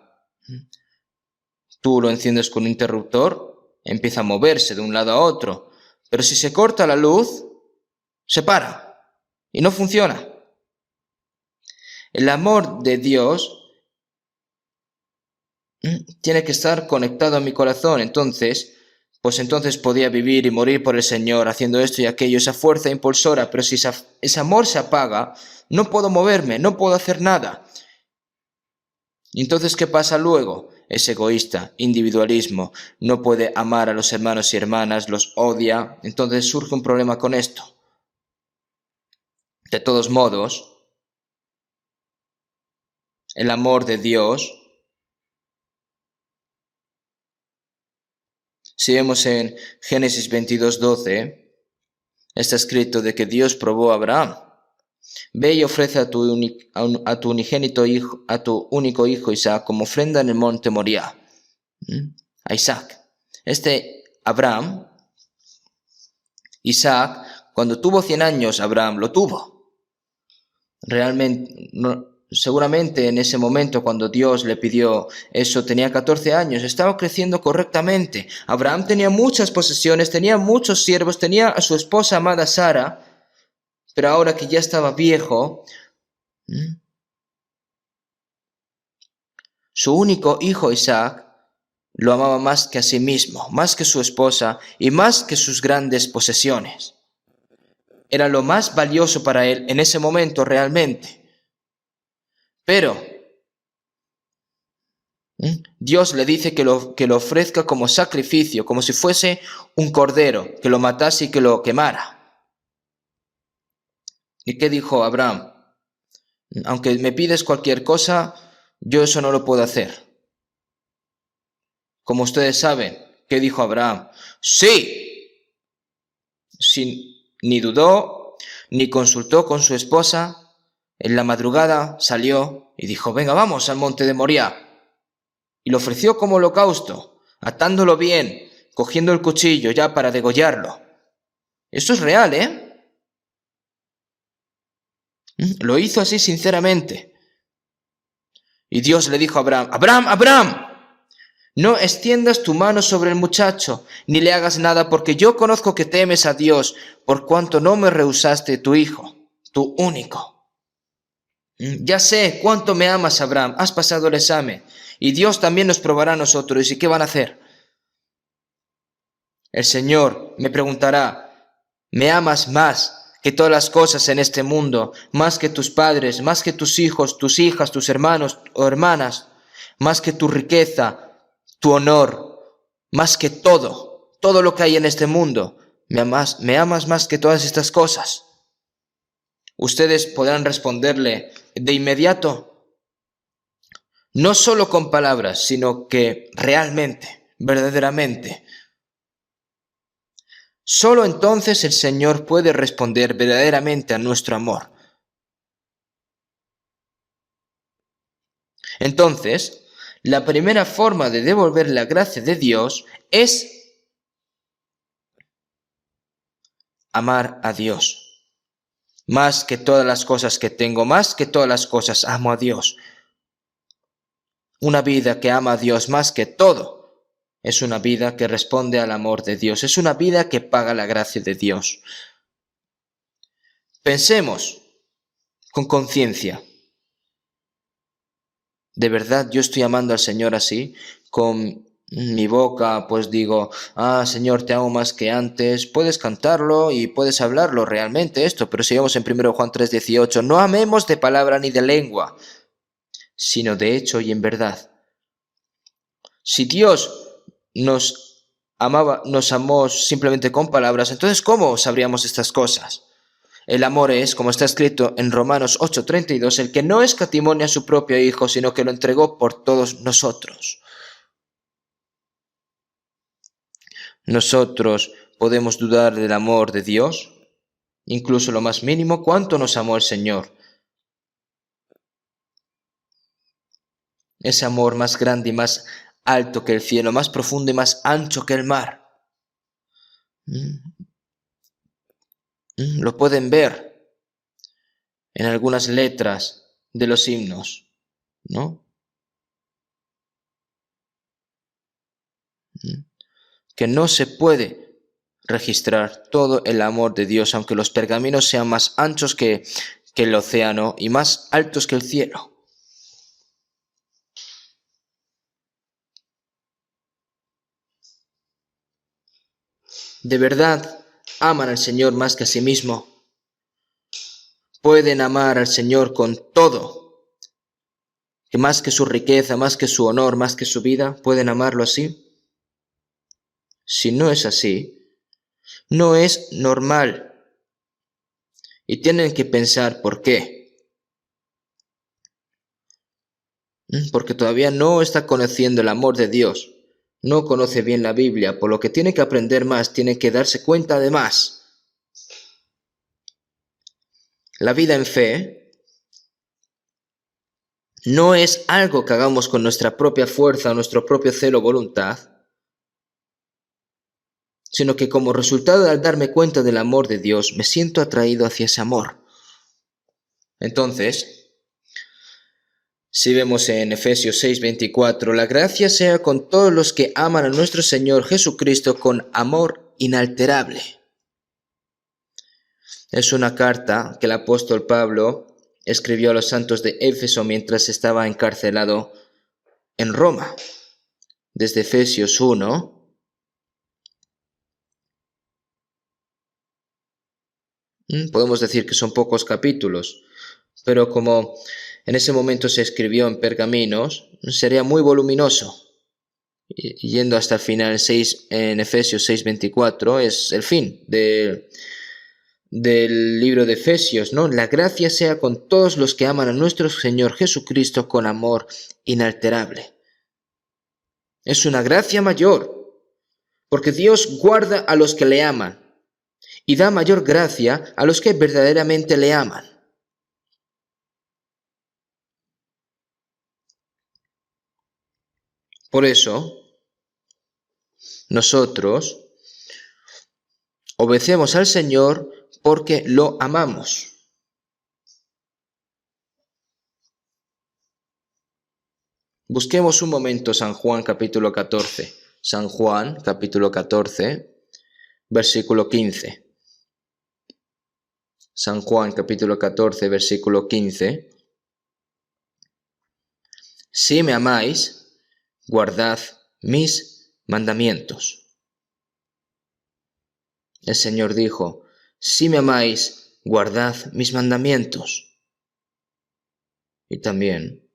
tú lo enciendes con un interruptor, empieza a moverse de un lado a otro. Pero si se corta la luz, se para y no funciona. El amor de Dios tiene que estar conectado a mi corazón. Entonces podía vivir y morir por el Señor haciendo esto y aquello, esa fuerza impulsora. Pero si ese amor se apaga, no puedo moverme, no puedo hacer nada. ¿Y entonces qué pasa luego? Es egoísta, individualismo, no puede amar a los hermanos y hermanas, los odia. Entonces surge un problema con esto. De todos modos, el amor de Dios, si vemos en Génesis 22:12, está escrito de que Dios probó a Abraham. Ve y ofrece a tu unigénito hijo, a tu único hijo Isaac, como ofrenda en el monte Moriah. A Isaac. Isaac, cuando tuvo 100 años, Abraham lo tuvo. Realmente, seguramente en ese momento cuando Dios le pidió eso tenía 14 años, estaba creciendo correctamente. Abraham tenía muchas posesiones, tenía muchos siervos, tenía a su esposa amada Sara, pero ahora que ya estaba viejo, su único hijo Isaac lo amaba más que a sí mismo, más que su esposa y más que sus grandes posesiones. Era lo más valioso para él en ese momento realmente. Pero Dios le dice que lo ofrezca como sacrificio, como si fuese un cordero, que lo matase y que lo quemara. ¿Y qué dijo Abraham? Aunque me pides cualquier cosa, yo eso no lo puedo hacer. Como ustedes saben, ¿qué dijo Abraham? ¡Sí! Ni dudó, ni consultó con su esposa. En la madrugada salió y dijo, venga, vamos al monte de Moriah. Y lo ofreció como holocausto, atándolo bien, cogiendo el cuchillo ya para degollarlo. Esto es real, ¿eh? Lo hizo así sinceramente. Y Dios le dijo a Abraham, Abraham, Abraham, no extiendas tu mano sobre el muchacho, ni le hagas nada, porque yo conozco que temes a Dios, por cuanto no me rehusaste tu hijo, tu único. Ya sé cuánto me amas, Abraham, has pasado el examen, y Dios también nos probará a nosotros. ¿Y qué van a hacer? El Señor me preguntará, ¿me amas más que todas las cosas en este mundo, más que tus padres, más que tus hijos, tus hijas, tus hermanos o hermanas, más que tu riqueza, tu honor, más que todo lo que hay en este mundo? ¿Me amas más que todas estas cosas? Ustedes podrán responderle de inmediato, no solo con palabras, sino que realmente, verdaderamente. Solo entonces el Señor puede responder verdaderamente a nuestro amor. Entonces, la primera forma de devolver la gracia de Dios es amar a Dios. Más que todas las cosas que tengo, más que todas las cosas, amo a Dios. Una vida que ama a Dios más que todo es una vida que responde al amor de Dios. Es una vida que paga la gracia de Dios. Pensemos con conciencia. ¿De verdad yo estoy amando al Señor así? Con mi boca pues digo, Señor, te amo más que antes. Puedes cantarlo y puedes hablarlo realmente esto, pero si vamos en 1 Juan 3:18, no amemos de palabra ni de lengua, sino de hecho y en verdad. Si Dios nos amó simplemente con palabras, entonces ¿cómo sabríamos estas cosas? El amor es, como está escrito en Romanos 8:32, el que no escatimó a su propio Hijo, sino que lo entregó por todos nosotros. ¿Nosotros podemos dudar del amor de Dios? Incluso lo más mínimo, ¿cuánto nos amó el Señor? Ese amor más grande y más alto que el cielo, más profundo y más ancho que el mar. Lo pueden ver en algunas letras de los himnos, ¿no? Que no se puede registrar todo el amor de Dios, aunque los pergaminos sean más anchos que el océano y más altos que el cielo. ¿De verdad aman al Señor más que a sí mismo? ¿Pueden amar al Señor con todo? ¿Que más que su riqueza, más que su honor, más que su vida, pueden amarlo así? Si no es así, no es normal. Y tienen que pensar por qué. Porque todavía no está conociendo el amor de Dios. No conoce bien la Biblia, por lo que tiene que aprender más, tiene que darse cuenta de más. La vida en fe no es algo que hagamos con nuestra propia fuerza o nuestro propio celo o voluntad, sino que como resultado de al darme cuenta del amor de Dios, me siento atraído hacia ese amor. Entonces, Si vemos en Efesios 6:24, la gracia sea con todos los que aman a nuestro Señor Jesucristo con amor inalterable. Es una carta que el apóstol Pablo escribió a los santos de Éfeso mientras estaba encarcelado en Roma. Desde Efesios 1, podemos decir que son pocos capítulos, pero como en ese momento se escribió en pergaminos, sería muy voluminoso. Y yendo hasta el final en Efesios 6:24 es el fin del libro de Efesios, ¿no? La gracia sea con todos los que aman a nuestro Señor Jesucristo con amor inalterable. Es una gracia mayor, porque Dios guarda a los que le aman y da mayor gracia a los que verdaderamente le aman. Por eso, nosotros obedecemos al Señor porque lo amamos. Busquemos un momento San Juan capítulo 14. San Juan capítulo 14, versículo 15. San Juan capítulo 14, versículo 15. Si me amáis, guardad mis mandamientos. El Señor dijo, si me amáis, guardad mis mandamientos. Y también,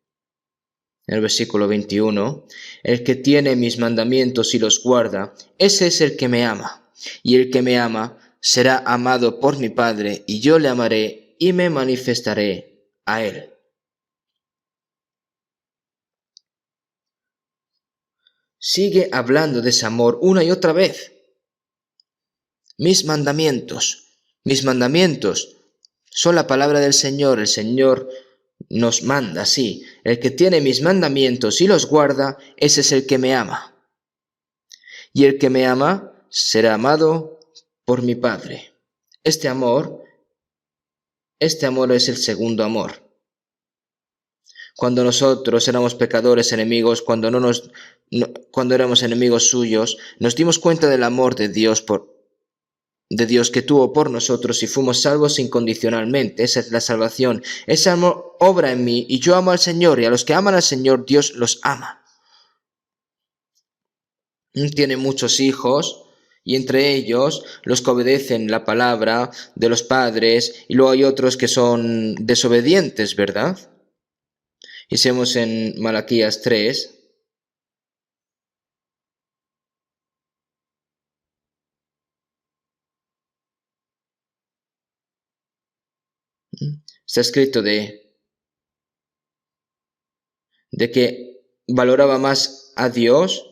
en el versículo 21, el que tiene mis mandamientos y los guarda, ese es el que me ama. Y el que me ama será amado por mi Padre, y yo le amaré y me manifestaré a él. Sigue hablando de ese amor una y otra vez. Mis mandamientos son la palabra del Señor. El Señor nos manda, sí. El que tiene mis mandamientos y los guarda, ese es el que me ama. Y el que me ama será amado por mi Padre. Este amor es el segundo amor. Cuando nosotros éramos pecadores, enemigos, cuando éramos enemigos suyos, nos dimos cuenta del amor de Dios que tuvo por nosotros y fuimos salvos incondicionalmente. Esa es la salvación. Ese amor obra en mí y yo amo al Señor, y a los que aman al Señor Dios los ama. Tiene muchos hijos y entre ellos los que obedecen la palabra de los padres, y luego hay otros que son desobedientes, ¿verdad? Y vemos en Malaquías 3, está escrito de que valoraba más a Dios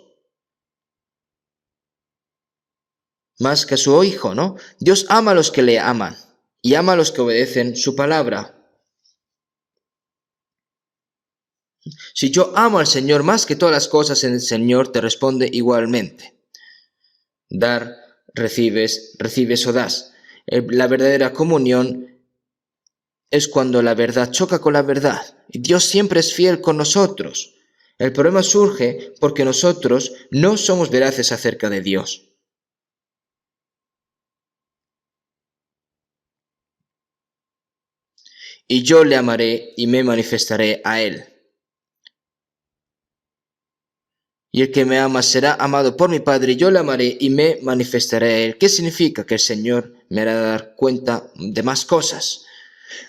más que a su hijo, ¿no? Dios ama a los que le aman y ama a los que obedecen su palabra. Si yo amo al Señor más que todas las cosas, el Señor te responde igualmente. Dar, recibes o das. La verdadera comunión es cuando la verdad choca con la verdad. Y Dios siempre es fiel con nosotros. El problema surge porque nosotros no somos veraces acerca de Dios. Y yo le amaré y me manifestaré a él. Y el que me ama será amado por mi Padre, y yo le amaré y me manifestaré a él. ¿Qué significa? Que el Señor me hará dar cuenta de más cosas.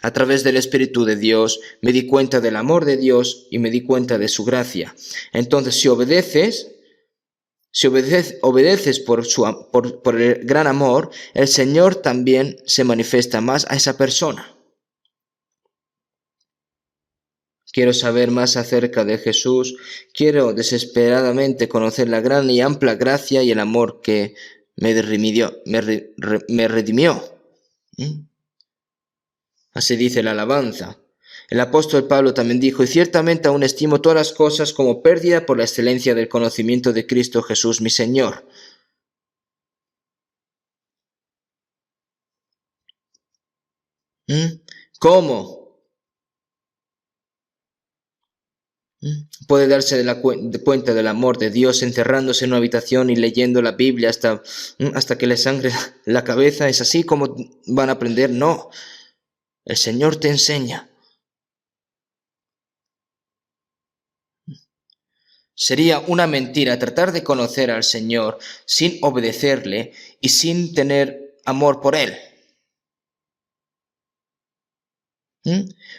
A través del Espíritu de Dios me di cuenta del amor de Dios y me di cuenta de su gracia. Entonces, si obedeces por el gran amor, el Señor también se manifiesta más a esa persona. Quiero saber más acerca de Jesús. Quiero desesperadamente conocer la gran y amplia gracia y el amor que me redimió. Así dice la alabanza. El apóstol Pablo también dijo, y ciertamente aún estimo todas las cosas como pérdida por la excelencia del conocimiento de Cristo Jesús mi Señor. ¿Cómo? Puede darse cuenta del amor de Dios encerrándose en una habitación y leyendo la Biblia hasta que le sangre la cabeza. ¿Es así como van a aprender? No. El Señor te enseña. Sería una mentira tratar de conocer al Señor sin obedecerle y sin tener amor por Él.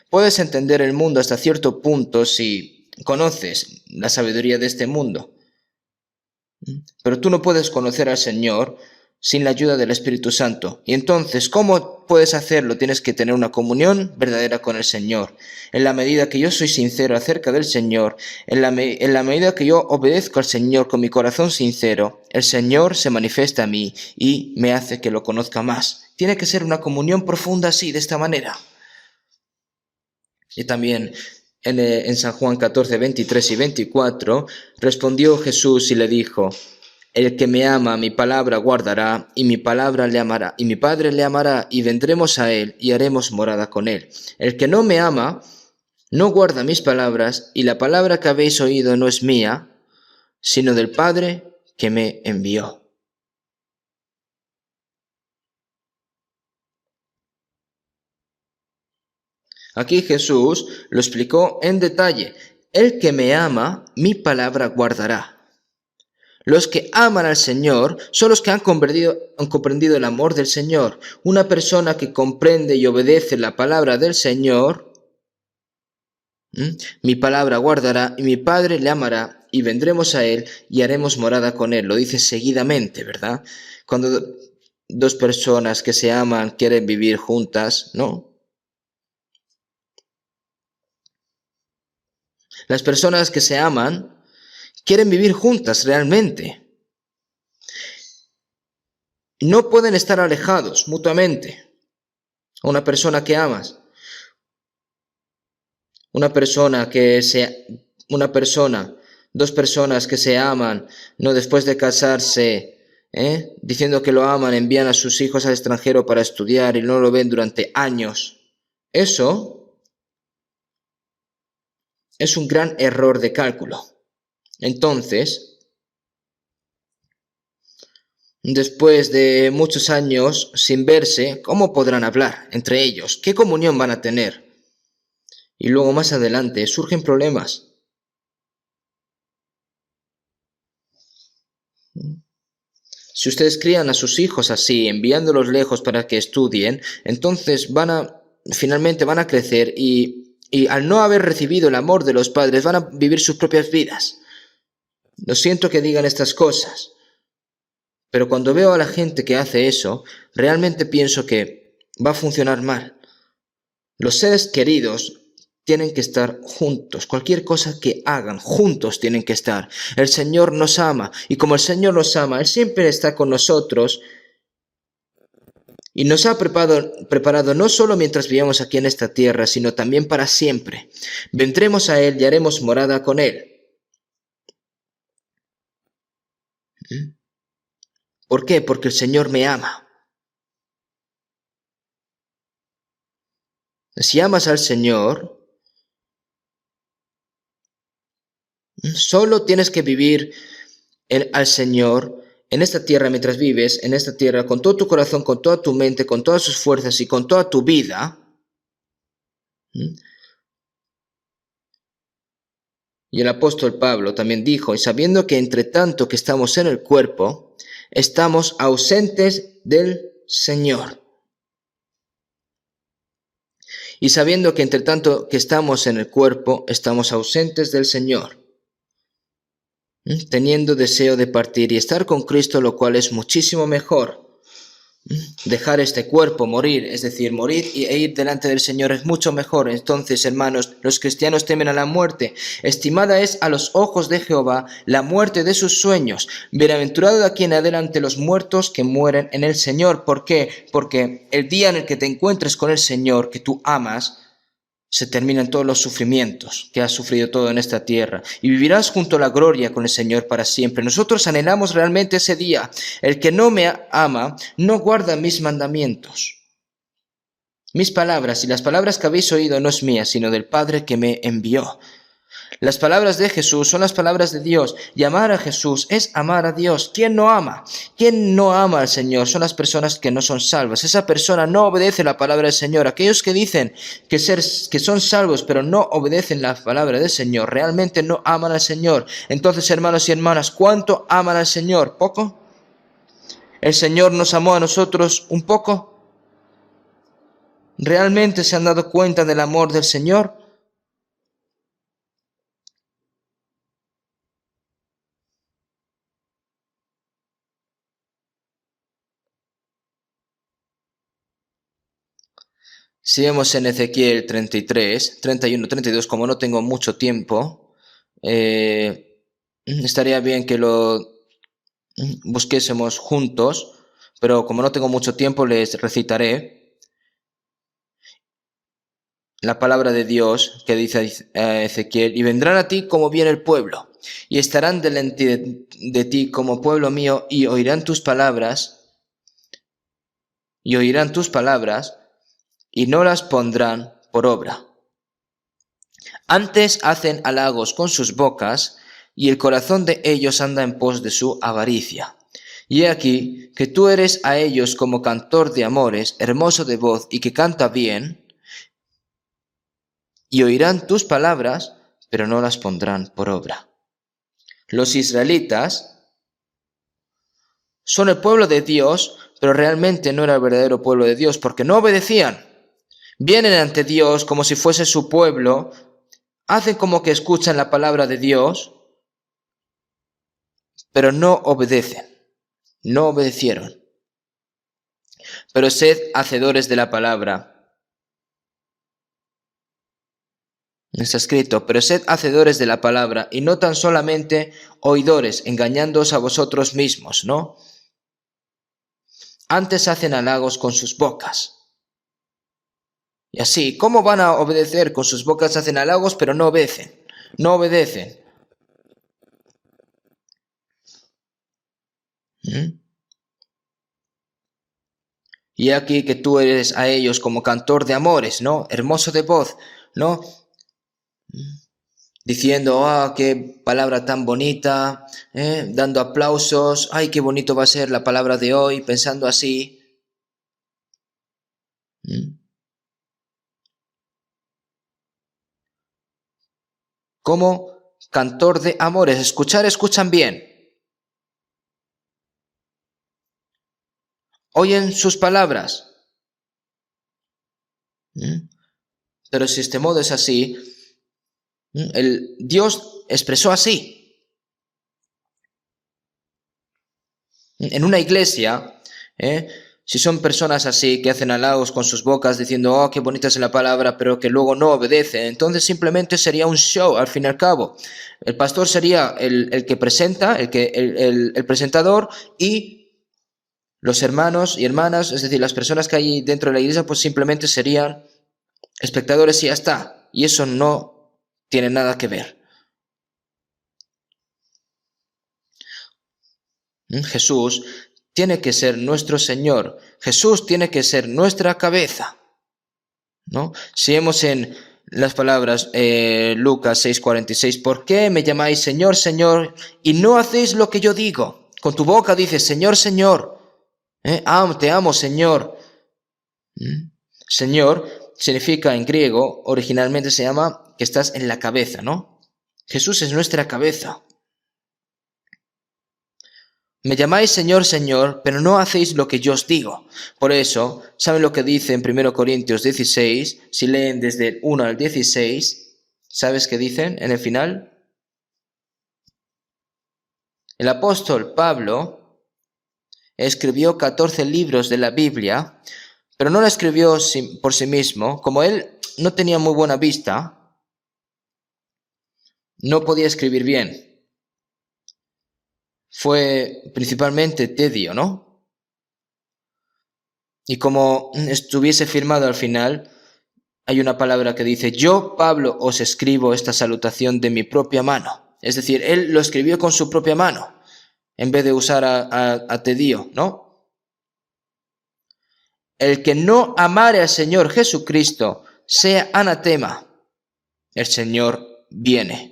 Puedes entender el mundo hasta cierto punto si conoces la sabiduría de este mundo. Pero tú no puedes conocer al Señor sin la ayuda del Espíritu Santo. Y entonces, ¿cómo puedes hacerlo? Tienes que tener una comunión verdadera con el Señor. En la medida que yo soy sincero acerca del Señor, en la medida que yo obedezco al Señor con mi corazón sincero, el Señor se manifiesta a mí y me hace que lo conozca más. Tiene que ser una comunión profunda así, de esta manera. Y también en San Juan 14, 23 y 24, respondió Jesús y le dijo: el que me ama, mi palabra guardará, y mi palabra le amará, y mi Padre le amará, y vendremos a él, y haremos morada con él. El que no me ama, no guarda mis palabras, y la palabra que habéis oído no es mía, sino del Padre que me envió. Aquí Jesús lo explicó en detalle. El que me ama, mi palabra guardará. Los que aman al Señor son los que han comprendido el amor del Señor. Una persona que comprende y obedece la palabra del Señor, mi palabra guardará y mi Padre le amará y vendremos a él y haremos morada con él. Lo dice seguidamente, ¿verdad? Cuando dos personas que se aman quieren vivir juntas, ¿no? Las personas que se aman quieren vivir juntas realmente. No pueden estar alejados mutuamente. Una persona que amas, dos personas que se aman, no después de casarse, diciendo que lo aman, envían a sus hijos al extranjero para estudiar y no lo ven durante años. Eso es un gran error de cálculo. Entonces, después de muchos años sin verse, ¿cómo podrán hablar entre ellos? ¿Qué comunión van a tener? Y luego más adelante surgen problemas. Si ustedes crían a sus hijos así, enviándolos lejos para que estudien, entonces finalmente van a crecer y al no haber recibido el amor de los padres van a vivir sus propias vidas. Lo siento que digan estas cosas, pero cuando veo a la gente que hace eso, realmente pienso que va a funcionar mal. Los seres queridos tienen que estar juntos. Cualquier cosa que hagan, juntos tienen que estar. El Señor nos ama, y como el Señor nos ama, Él siempre está con nosotros y nos ha preparado no solo mientras vivamos aquí en esta tierra, sino también para siempre. Vendremos a Él y haremos morada con Él. ¿Por qué? Porque el Señor me ama. Si amas al Señor, solo tienes que vivir al Señor en esta tierra mientras vives, en esta tierra con todo tu corazón, con toda tu mente, con todas sus fuerzas y con toda tu vida. Y el apóstol Pablo también dijo: y sabiendo que entre tanto que estamos en el cuerpo, estamos ausentes del Señor. Y sabiendo que entre tanto que estamos en el cuerpo, estamos ausentes del Señor, teniendo deseo de partir y estar con Cristo, lo cual es muchísimo mejor. Dejar este cuerpo, morir, es decir, morir e ir delante del Señor es mucho mejor. Entonces, hermanos, los cristianos temen a la muerte. Estimada es a los ojos de Jehová la muerte de sus sueños. Bienaventurado de aquí en adelante los muertos que mueren en el Señor. ¿Por qué? Porque el día en el que te encuentres con el Señor, que tú amas, se terminan todos los sufrimientos que has sufrido todo en esta tierra y vivirás junto a la gloria con el Señor para siempre. Nosotros anhelamos realmente ese día. El que no me ama no guarda mis mandamientos. Mis palabras y las palabras que habéis oído no es mía, sino del Padre que me envió. Las palabras de Jesús son las palabras de Dios, y amar a Jesús es amar a Dios. ¿Quién no ama? ¿Quién no ama al Señor? Son las personas que no son salvas. Esa persona no obedece la palabra del Señor. Aquellos que dicen que son salvos pero no obedecen la palabra del Señor, realmente no aman al Señor. Entonces, hermanos y hermanas, ¿cuánto aman al Señor? ¿Poco? ¿El Señor nos amó a nosotros un poco? ¿Realmente se han dado cuenta del amor del Señor? Si vemos en Ezequiel 33, 31, 32, como no tengo mucho tiempo, estaría bien que lo busquésemos juntos, pero como no tengo mucho tiempo, les recitaré la palabra de Dios que dice a Ezequiel: y vendrán a ti como viene el pueblo, y estarán delante de ti como pueblo mío, y oirán tus palabras, y no las pondrán por obra. Antes hacen halagos con sus bocas, y el corazón de ellos anda en pos de su avaricia. Y he aquí que tú eres a ellos como cantor de amores, hermoso de voz y que canta bien, y oirán tus palabras, pero no las pondrán por obra. Los israelitas son el pueblo de Dios, pero realmente no era el verdadero pueblo de Dios, porque no obedecían. Vienen ante Dios como si fuese su pueblo, hacen como que escuchan la palabra de Dios, pero no obedecen, no obedecieron. Pero sed hacedores de la palabra. Está escrito: pero sed hacedores de la palabra, y no tan solamente oidores, engañándoos a vosotros mismos, ¿no? Antes hacen halagos con sus bocas. Y así, ¿cómo van a obedecer? Con sus bocas hacen halagos, pero no obedecen. No obedecen. Y aquí que tú eres a ellos como cantor de amores, ¿no? Hermoso de voz, ¿no? Diciendo: ah, qué palabra tan bonita, dando aplausos, ay, qué bonito va a ser la palabra de hoy, pensando así. Como cantor de amores, escuchan bien. Oyen sus palabras. Pero si este modo es así, el Dios expresó así. En una iglesia, si son personas así que hacen halagos con sus bocas diciendo: oh, qué bonita es la palabra, pero que luego no obedecen, entonces simplemente sería un show al fin y al cabo. El pastor sería el que presenta, el presentador, y los hermanos y hermanas, es decir, las personas que hay dentro de la iglesia, pues simplemente serían espectadores y ya está. Y eso no tiene nada que ver. Jesús tiene que ser nuestro Señor. Jesús tiene que ser nuestra cabeza, ¿no? Si vemos en las palabras Lucas 6:46, ¿por qué me llamáis Señor, Señor, y no hacéis lo que yo digo? Con tu boca dices: Señor, Señor, te amo, Señor. Señor significa en griego, originalmente se llama que estás en la cabeza, ¿no? Jesús es nuestra cabeza. Me llamáis Señor, Señor, pero no hacéis lo que yo os digo. Por eso, ¿saben lo que dice en 1 Corintios 16? Si leen desde el 1 al 16, ¿sabes qué dicen en el final? El apóstol Pablo escribió 14 libros de la Biblia, pero no la escribió por sí mismo. Como él no tenía muy buena vista, no podía escribir bien. Fue principalmente tedio, ¿no? Y como estuviese firmado al final, hay una palabra que dice: yo, Pablo, os escribo esta salutación de mi propia mano. Es decir, él lo escribió con su propia mano, en vez de usar a tedio, ¿no? El que no amare al Señor Jesucristo sea anatema. El Señor viene.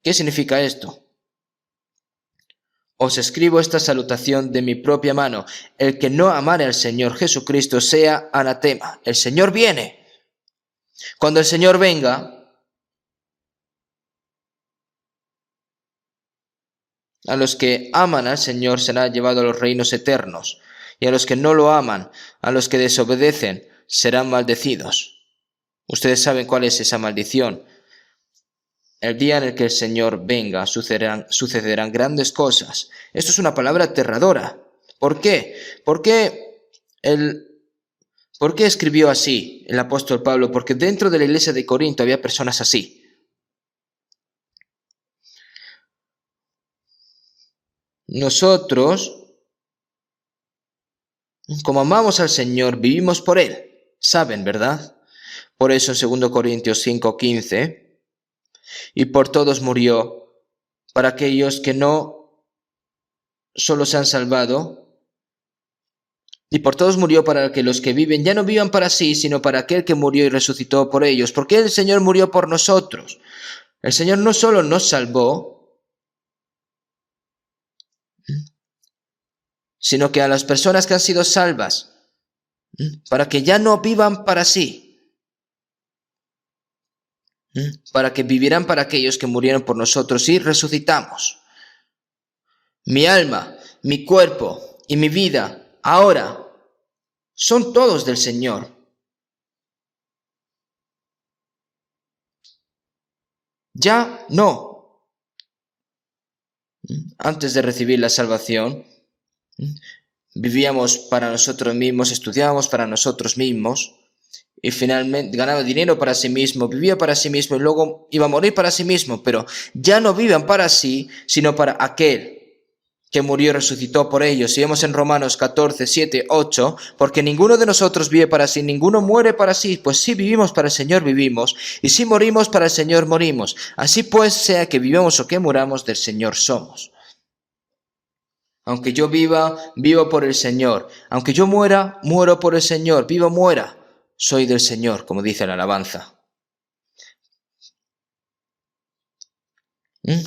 ¿Qué significa esto? Os escribo esta salutación de mi propia mano. El que no amare al Señor Jesucristo sea anatema. El Señor viene. Cuando el Señor venga, a los que aman al Señor será llevado a los reinos eternos, y a los que no lo aman, a los que desobedecen, serán maldecidos. Ustedes saben cuál es esa maldición. El día en el que el Señor venga sucederán grandes cosas. Esto es una palabra aterradora. ¿Por qué? ¿Por qué escribió así el apóstol Pablo? Porque dentro de la iglesia de Corinto había personas así. Nosotros, como amamos al Señor, vivimos por Él. Saben, ¿verdad? Por eso, 2 Corintios 5:15, y por todos murió, para aquellos que no solo se han salvado, y por todos murió para que los que viven ya no vivan para sí, sino para aquel que murió y resucitó por ellos. Porque el Señor murió por nosotros. El Señor no solo nos salvó, sino que a las personas que han sido salvas, para que ya no vivan para sí, para que vivieran para aquellos que murieron por nosotros y resucitamos. Mi alma, mi cuerpo y mi vida ahora son todos del Señor. Ya no. Antes de recibir la salvación, vivíamos para nosotros mismos, estudiábamos para nosotros mismos, y finalmente ganaba dinero para sí mismo, vivía para sí mismo y luego iba a morir para sí mismo, pero ya no vivan para sí, sino para aquel que murió y resucitó por ellos. Y vemos en Romanos 14, 7, 8, porque ninguno de nosotros vive para sí, ninguno muere para sí, pues si vivimos para el Señor vivimos, y si morimos para el Señor morimos. Así pues, sea que vivamos o que muramos, del Señor somos. Aunque yo viva, vivo por el Señor. Aunque yo muera, muero por el Señor. Viva o muera, soy del Señor, como dice la alabanza.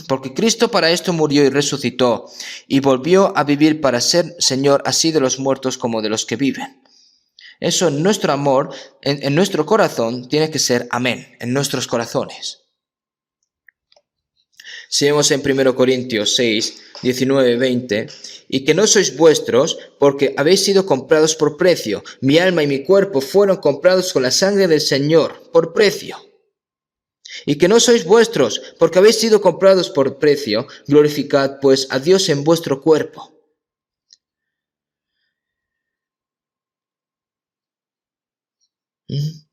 Porque Cristo para esto murió y resucitó, y volvió a vivir para ser Señor así de los muertos como de los que viven. Eso en nuestro amor, en nuestro corazón, tiene que ser amén, en nuestros corazones. Si vemos en 1 Corintios 6, 19, 20, y que no sois vuestros, porque habéis sido comprados por precio. Mi alma y mi cuerpo fueron comprados con la sangre del Señor, por precio. Y que no sois vuestros, porque habéis sido comprados por precio. Glorificad pues a Dios en vuestro cuerpo.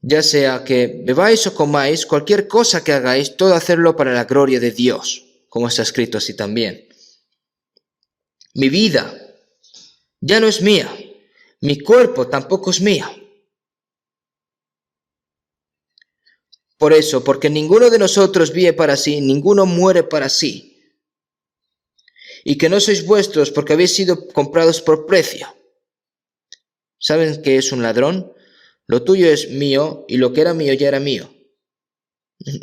Ya sea que bebáis o comáis, cualquier cosa que hagáis, todo hacerlo para la gloria de Dios, como está escrito así también. Mi vida ya no es mía, mi cuerpo tampoco es mío. Por eso, porque ninguno de nosotros vive para sí, ninguno muere para sí. Y que no sois vuestros, porque habéis sido comprados por precio. ¿Saben qué es un ladrón? Lo tuyo es mío y lo que era mío ya era mío.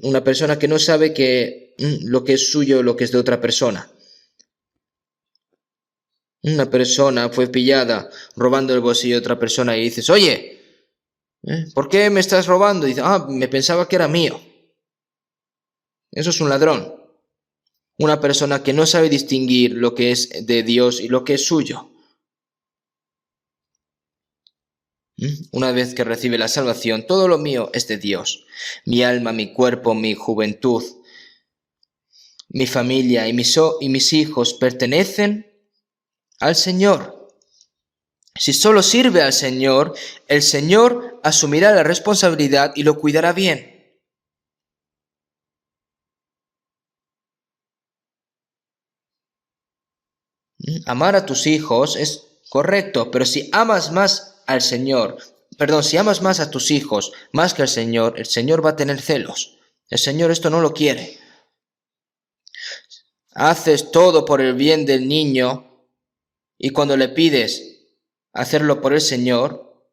Una persona que no sabe que lo que es suyo, lo que es de otra persona. Una persona fue pillada robando el bolsillo de otra persona y dices, oye, ¿por qué me estás robando? Y dice, me pensaba que era mío. Eso es un ladrón. Una persona que no sabe distinguir lo que es de Dios y lo que es suyo. Una vez que recibe la salvación, todo lo mío es de Dios. Mi alma, mi cuerpo, mi juventud, mi familia y mis hijos pertenecen al Señor. Si solo sirve al Señor, el Señor asumirá la responsabilidad y lo cuidará bien. Amar a tus hijos es correcto, pero si amas más al Señor, si amas más a tus hijos más que al Señor, el Señor va a tener celos. El Señor esto no lo quiere. Haces todo por el bien del niño y cuando le pides hacerlo por el Señor,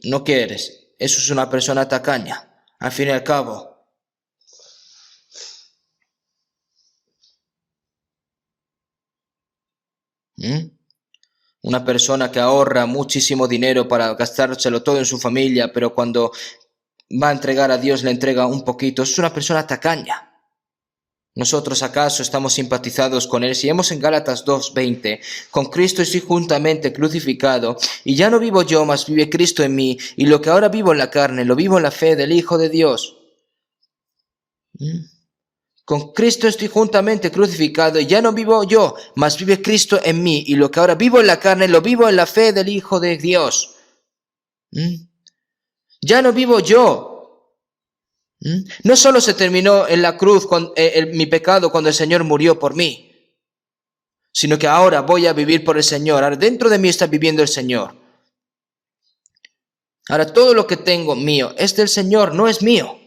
no quieres. Eso es una persona tacaña. Al fin y al cabo, ¿Mm? Una persona que ahorra muchísimo dinero para gastárselo todo en su familia, pero cuando va a entregar a Dios le entrega un poquito. Es una persona tacaña. ¿Nosotros acaso estamos simpatizados con Él? Si vemos en Gálatas 2:20, con Cristo estoy juntamente crucificado, y ya no vivo yo, mas vive Cristo en mí, y lo que ahora vivo en la carne, lo vivo en la fe del Hijo de Dios. Con Cristo estoy juntamente crucificado, y ya no vivo yo, mas vive Cristo en mí, y lo que ahora vivo en la carne, lo vivo en la fe del Hijo de Dios. Ya no vivo yo. No solo se terminó en la cruz mi pecado cuando el Señor murió por mí, sino que ahora voy a vivir por el Señor. Ahora dentro de mí está viviendo el Señor. Ahora todo lo que tengo mío es del Señor, no es mío.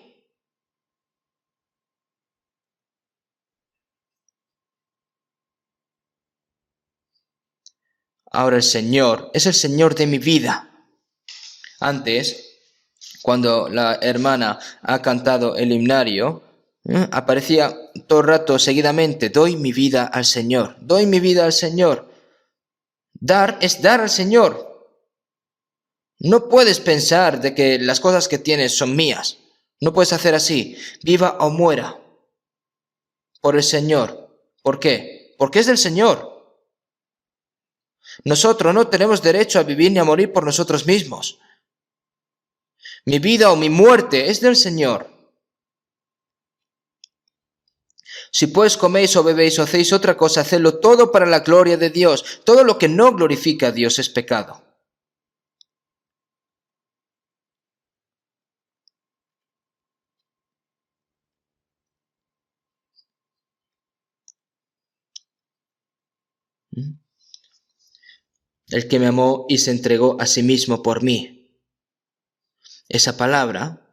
Ahora el Señor es el Señor de mi vida. Antes, cuando la hermana ha cantado el himnario, aparecía todo el rato seguidamente: doy mi vida al Señor, doy mi vida al Señor. Dar es dar al Señor. No puedes pensar de que las cosas que tienes son mías. No puedes hacer así. Viva o muera por el Señor. ¿Por qué? Porque es del Señor. Nosotros no tenemos derecho a vivir ni a morir por nosotros mismos. Mi vida o mi muerte es del Señor. Si pues coméis o bebéis o hacéis otra cosa, hacedlo todo para la gloria de Dios. Todo lo que no glorifica a Dios es pecado. El que me amó y se entregó a sí mismo por mí. Esa palabra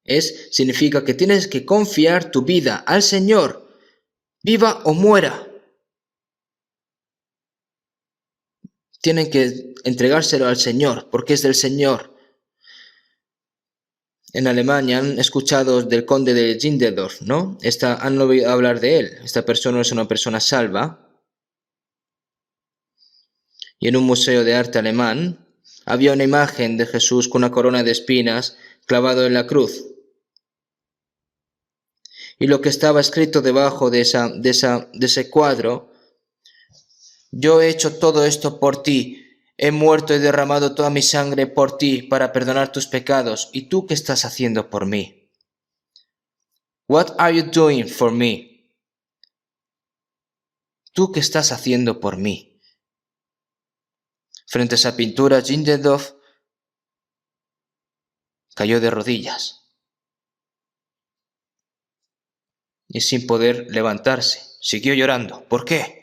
significa que tienes que confiar tu vida al Señor, viva o muera. Tienen que entregárselo al Señor, porque es del Señor. En Alemania han escuchado del conde de Zinzendorf, ¿no? Han oído hablar de él. Esta persona es una persona salva. Y en un museo de arte alemán había una imagen de Jesús con una corona de espinas clavado en la cruz. Y lo que estaba escrito debajo de ese cuadro: yo he hecho todo esto por ti. He muerto y derramado toda mi sangre por ti para perdonar tus pecados. ¿Y tú qué estás haciendo por mí? What are you doing for me? ¿Tú qué estás haciendo por mí? Frente a esa pintura, Zinzendorf cayó de rodillas y sin poder levantarse, siguió llorando. ¿Por qué?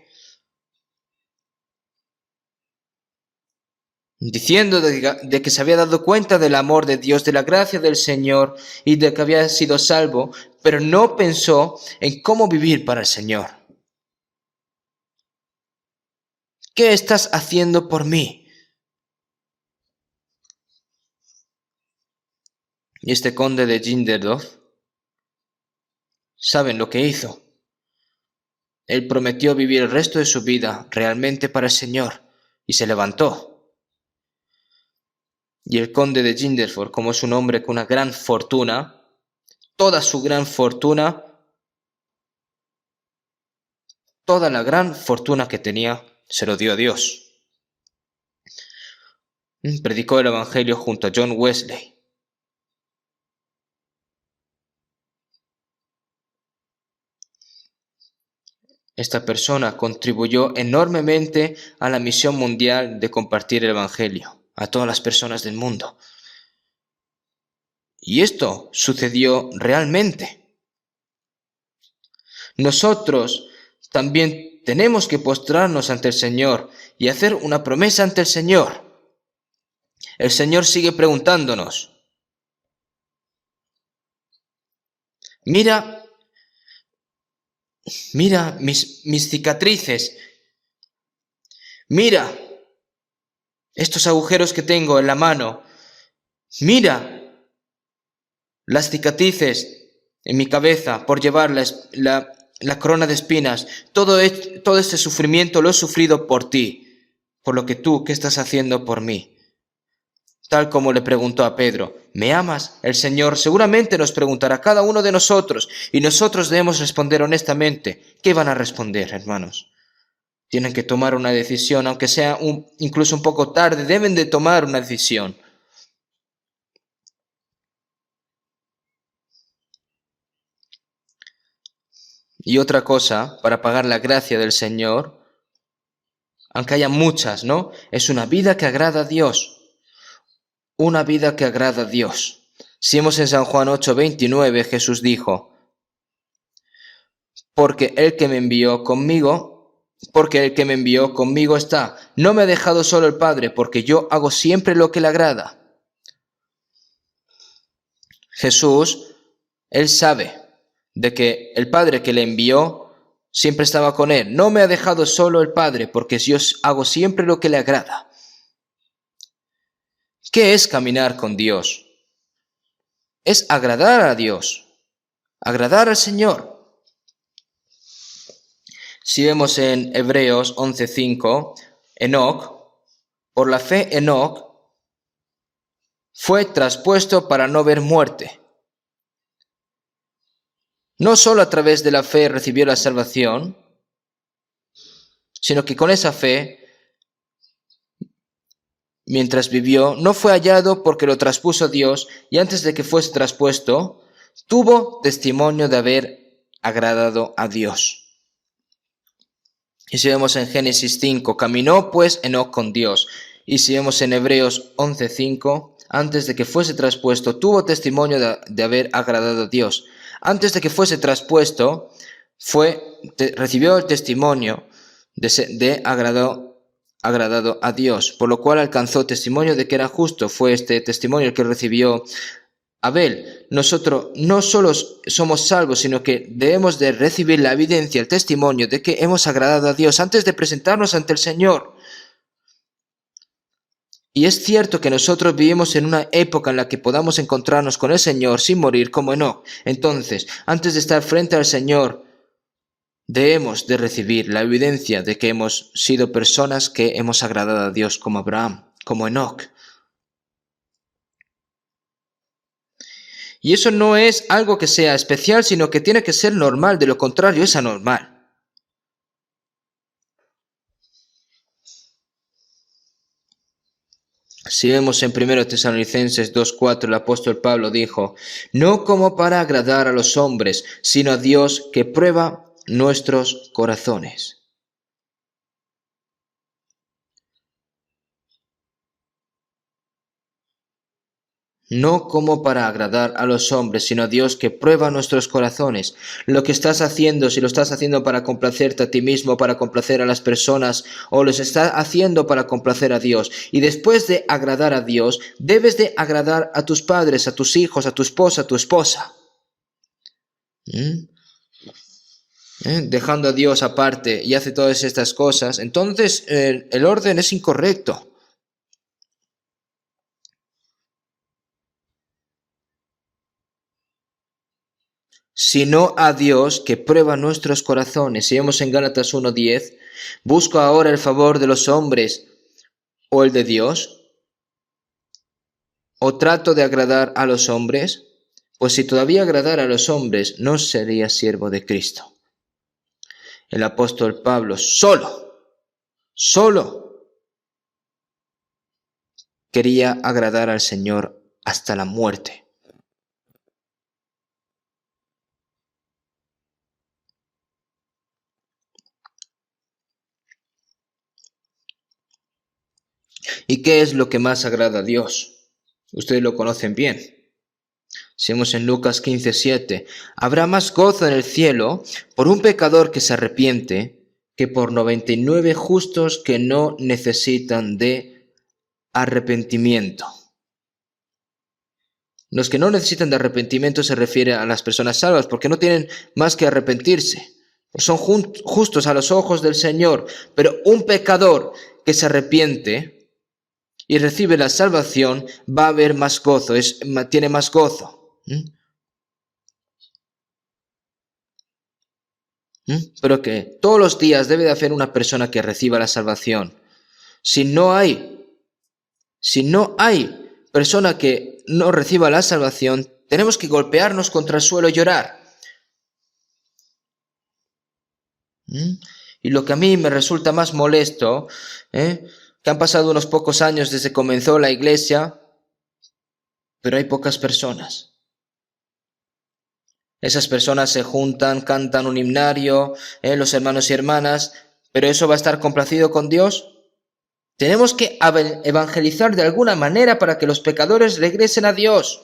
Diciendo de que se había dado cuenta del amor de Dios, de la gracia del Señor y de que había sido salvo, pero no pensó en cómo vivir para el Señor. ¿Qué estás haciendo por mí? Y este conde de Zinzendorf, ¿saben lo que hizo? Él prometió vivir el resto de su vida realmente para el Señor y se levantó. Y el conde de Zinzendorf, como es un hombre con una gran fortuna, toda su gran fortuna, toda la gran fortuna que tenía, se lo dio a Dios. Predicó el Evangelio junto a John Wesley. Esta persona contribuyó enormemente a la misión mundial de compartir el Evangelio a todas las personas del mundo. Y esto sucedió realmente. Nosotros también tenemos que postrarnos ante el Señor y hacer una promesa ante el Señor. El Señor sigue preguntándonos: mira mis cicatrices, mira estos agujeros que tengo en la mano, mira las cicatrices en mi cabeza por llevar la corona de espinas, todo este sufrimiento lo he sufrido por ti, por lo que tú, ¿qué estás haciendo por mí? Tal como le preguntó a Pedro, ¿me amas? El Señor seguramente nos preguntará a cada uno de nosotros y nosotros debemos responder honestamente. ¿Qué van a responder, hermanos? Tienen que tomar una decisión, aunque sea incluso un poco tarde, deben de tomar una decisión. Y otra cosa, para pagar la gracia del Señor, aunque haya muchas, ¿no? Es una vida que agrada a Dios. Una vida que agrada a Dios. Si vemos en San Juan 8:29, Jesús dijo, porque el que me envió conmigo está. No me ha dejado solo el Padre, porque yo hago siempre lo que le agrada. Jesús, Él sabe de que el Padre que le envió siempre estaba con Él. No me ha dejado solo el Padre, porque yo hago siempre lo que le agrada. ¿Qué es caminar con Dios? Es agradar a Dios, agradar al Señor. Si vemos en Hebreos 11:5, Enoc, por la fe Enoc fue traspuesto para no ver muerte. No solo a través de la fe recibió la salvación, sino que con esa fe, mientras vivió, no fue hallado porque lo traspuso Dios, y antes de que fuese traspuesto, tuvo testimonio de haber agradado a Dios. Y si vemos en Génesis 5, caminó pues Enoc con Dios. Y si vemos en Hebreos 11:5, antes de que fuese traspuesto, tuvo testimonio de haber agradado a Dios. Antes de que fuese traspuesto, recibió el testimonio de agradado a Dios, por lo cual alcanzó testimonio de que era justo. Fue este testimonio el que recibió Abel. Nosotros no solo somos salvos, sino que debemos de recibir la evidencia, el testimonio de que hemos agradado a Dios antes de presentarnos ante el Señor. Y es cierto que nosotros vivimos en una época en la que podamos encontrarnos con el Señor sin morir como Enoc. Entonces, antes de estar frente al Señor, debemos de recibir la evidencia de que hemos sido personas que hemos agradado a Dios como Abraham, como Enoc. Y eso no es algo que sea especial, sino que tiene que ser normal, de lo contrario es anormal. Si vemos en 1 Tesalonicenses 2:4, el apóstol Pablo dijo, no como para agradar a los hombres, sino a Dios que prueba nuestros corazones. No como para agradar a los hombres, sino a Dios que prueba nuestros corazones. Lo que estás haciendo, si lo estás haciendo para complacerte a ti mismo, para complacer a las personas, o lo estás haciendo para complacer a Dios. Y después de agradar a Dios, debes de agradar a tus padres, a tus hijos, a tu esposa, a tu esposa. Dejando a Dios aparte y hace todas estas cosas, entonces el orden es incorrecto. Sino a Dios que prueba nuestros corazones. Si vemos en Gálatas 1:10, ¿busco ahora el favor de los hombres o el de Dios? ¿O trato de agradar a los hombres? Pues si todavía agradara a los hombres, no sería siervo de Cristo. El apóstol Pablo solo quería agradar al Señor hasta la muerte. ¿Y qué es lo que más agrada a Dios? Ustedes lo conocen bien. Si vemos en Lucas 15:7, habrá más gozo en el cielo por un pecador que se arrepiente que por 99 justos que no necesitan de arrepentimiento. Los que no necesitan de arrepentimiento se refiere a las personas salvas, porque no tienen más que arrepentirse. Son justos a los ojos del Señor, pero un pecador que se arrepiente y recibe la salvación va a haber más gozo, tiene más gozo. Pero que todos los días debe de haber una persona que reciba la salvación. Si no hay persona que no reciba la salvación, tenemos que golpearnos contra el suelo y llorar. Y lo que a mí me resulta más molesto, que han pasado unos pocos años desde que comenzó la iglesia, pero hay pocas personas. Esas personas se juntan, cantan un himnario, los hermanos y hermanas, pero ¿eso va a estar complacido con Dios? Tenemos que evangelizar de alguna manera para que los pecadores regresen a Dios,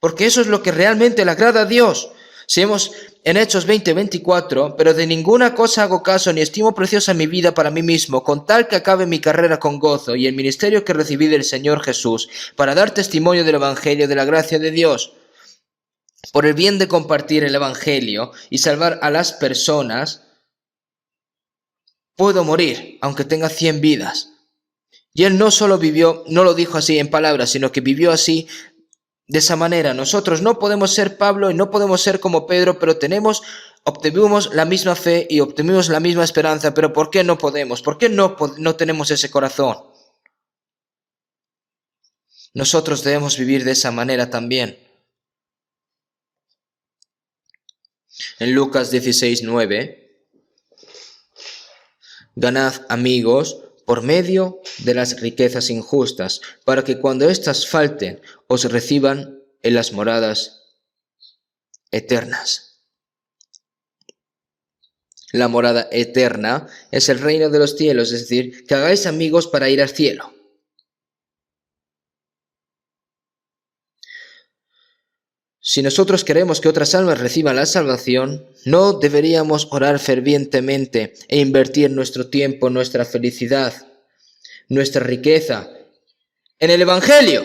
porque eso es lo que realmente le agrada a Dios. Si vemos en Hechos 20:24, pero de ninguna cosa hago caso ni estimo preciosa mi vida para mí mismo, con tal que acabe mi carrera con gozo y el ministerio que recibí del Señor Jesús, para dar testimonio del Evangelio de la gracia de Dios. Por el bien de compartir el Evangelio y salvar a las personas, puedo morir, aunque tenga 100 vidas. Y él no solo vivió, no lo dijo así en palabras, sino que vivió así, de esa manera. Nosotros no podemos ser Pablo y no podemos ser como Pedro, pero obtuvimos la misma fe y obtuvimos la misma esperanza. Pero ¿por qué no podemos? ¿Por qué no tenemos ese corazón? Nosotros debemos vivir de esa manera también. En Lucas 16:9, ganad amigos por medio de las riquezas injustas, para que cuando éstas falten, os reciban en las moradas eternas. La morada eterna es el reino de los cielos, es decir, que hagáis amigos para ir al cielo. Si nosotros queremos que otras almas reciban la salvación, no deberíamos orar fervientemente e invertir nuestro tiempo, nuestra felicidad, nuestra riqueza en el Evangelio.